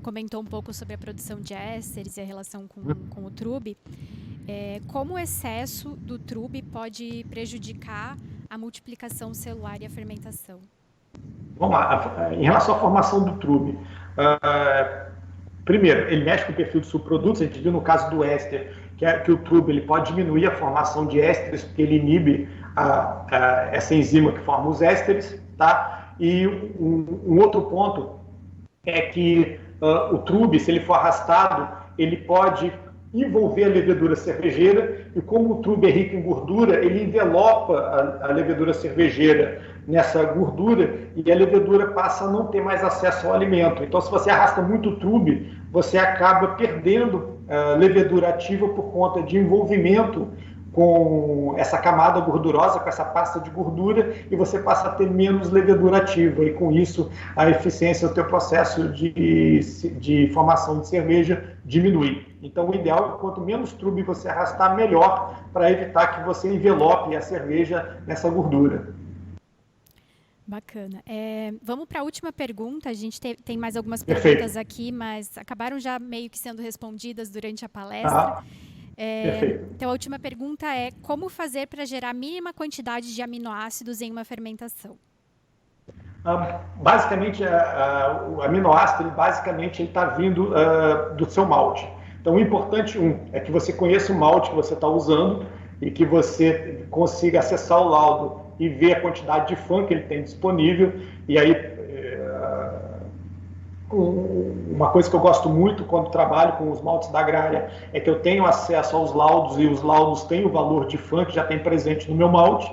comentou um pouco sobre a produção de ésteres e a relação com o TRUB. Como o excesso do TRUB pode prejudicar a multiplicação celular e a fermentação? Vamos lá, em relação à formação do TRUB, primeiro, ele mexe com o perfil de subprodutos. A gente viu no caso do éster que o TRUB ele pode diminuir a formação de ésteres, porque ele inibe essa enzima que forma os ésteres, tá? E um outro ponto é que o TRUB, se ele for arrastado, ele pode envolver a levedura cervejeira, e como o TRUB é rico em gordura, ele envelopa a levedura cervejeira nessa gordura e a levedura passa a não ter mais acesso ao alimento. Então, se você arrasta muito o TRUB, você acaba perdendo levedura ativa por conta de envolvimento com essa camada gordurosa, com essa pasta de gordura, e você passa a ter menos levedura ativa, e com isso a eficiência do teu processo de formação de cerveja diminui. Então o ideal é que quanto menos TRUB você arrastar, melhor, para evitar que você envelope a cerveja nessa gordura. Bacana. Vamos para a última pergunta. A gente tem mais algumas perguntas aqui, mas acabaram já meio que sendo respondidas durante a palestra. Então, a última pergunta é: como fazer para gerar a mínima quantidade de aminoácidos em uma fermentação? Basicamente, o aminoácido, basicamente, ele está vindo do seu malte. Então, o importante, é que você conheça o malte que você está usando e que você consiga acessar o laudo e ver a quantidade de FAN que ele tem disponível. E aí, uma coisa que eu gosto muito quando trabalho com os maltes da agrária é que eu tenho acesso aos laudos, e os laudos têm o valor de FAN que já tem presente no meu malte,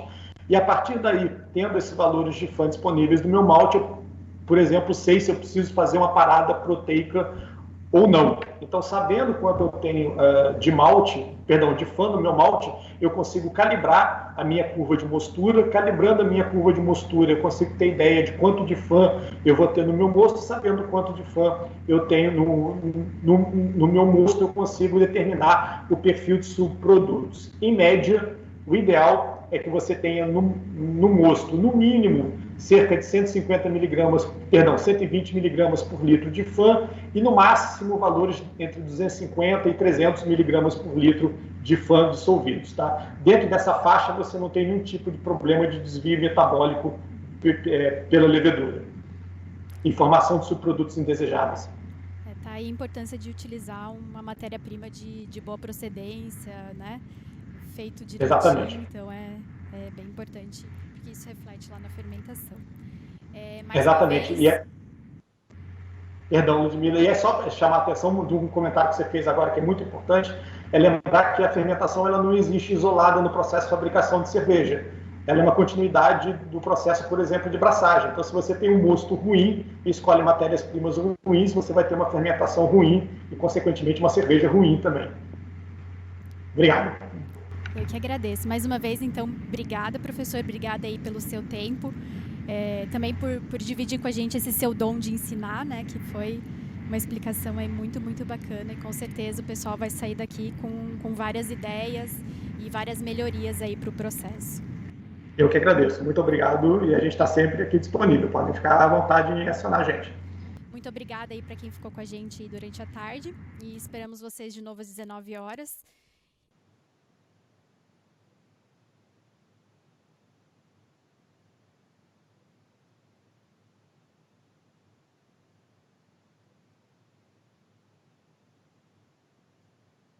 e a partir daí, tendo esses valores de FAN disponíveis no meu malte, eu, por exemplo, sei se eu preciso fazer uma parada proteica ou não. Então, sabendo quanto eu tenho de FAN no meu malte, eu consigo calibrar a minha curva de mostura. Calibrando a minha curva de mostura, eu consigo ter ideia de quanto de FAN eu vou ter no meu mosto. Sabendo quanto de FAN eu tenho no meu mosto, eu consigo determinar o perfil de subprodutos. Em média, o ideal é que você tenha no mosto, no mínimo, cerca de 120 miligramas por litro de FAN, e no máximo valores entre 250 e 300 miligramas por litro de FAN dissolvidos. Tá? Dentro dessa faixa você não tem nenhum tipo de problema de desvio metabólico pela levedura e formação de subprodutos indesejáveis. Tá aí a importância de utilizar uma matéria-prima de boa procedência, né? Feito direitinho. Exatamente. Então é bem importante, porque isso reflete lá na fermentação. Exatamente. Perdão, Ludmila, e é só chamar a atenção de um comentário que você fez agora, que é muito importante, é lembrar que a fermentação ela não existe isolada no processo de fabricação de cerveja. Ela é uma continuidade do processo, por exemplo, de braçagem. Então, se você tem um mosto ruim e escolhe matérias-primas ruins, você vai ter uma fermentação ruim e, consequentemente, uma cerveja ruim também. Obrigado. Eu que agradeço. Mais uma vez, então, obrigada, professor. Obrigada aí pelo seu tempo. Também por dividir com a gente esse seu dom de ensinar, né? Que foi uma explicação aí muito, muito bacana. E com certeza o pessoal vai sair daqui com várias ideias e várias melhorias aí para o processo. Eu que agradeço. Muito obrigado. E a gente está sempre aqui disponível. Podem ficar à vontade em acionar a gente. Muito obrigada aí para quem ficou com a gente durante a tarde. E esperamos vocês de novo às 19 horas.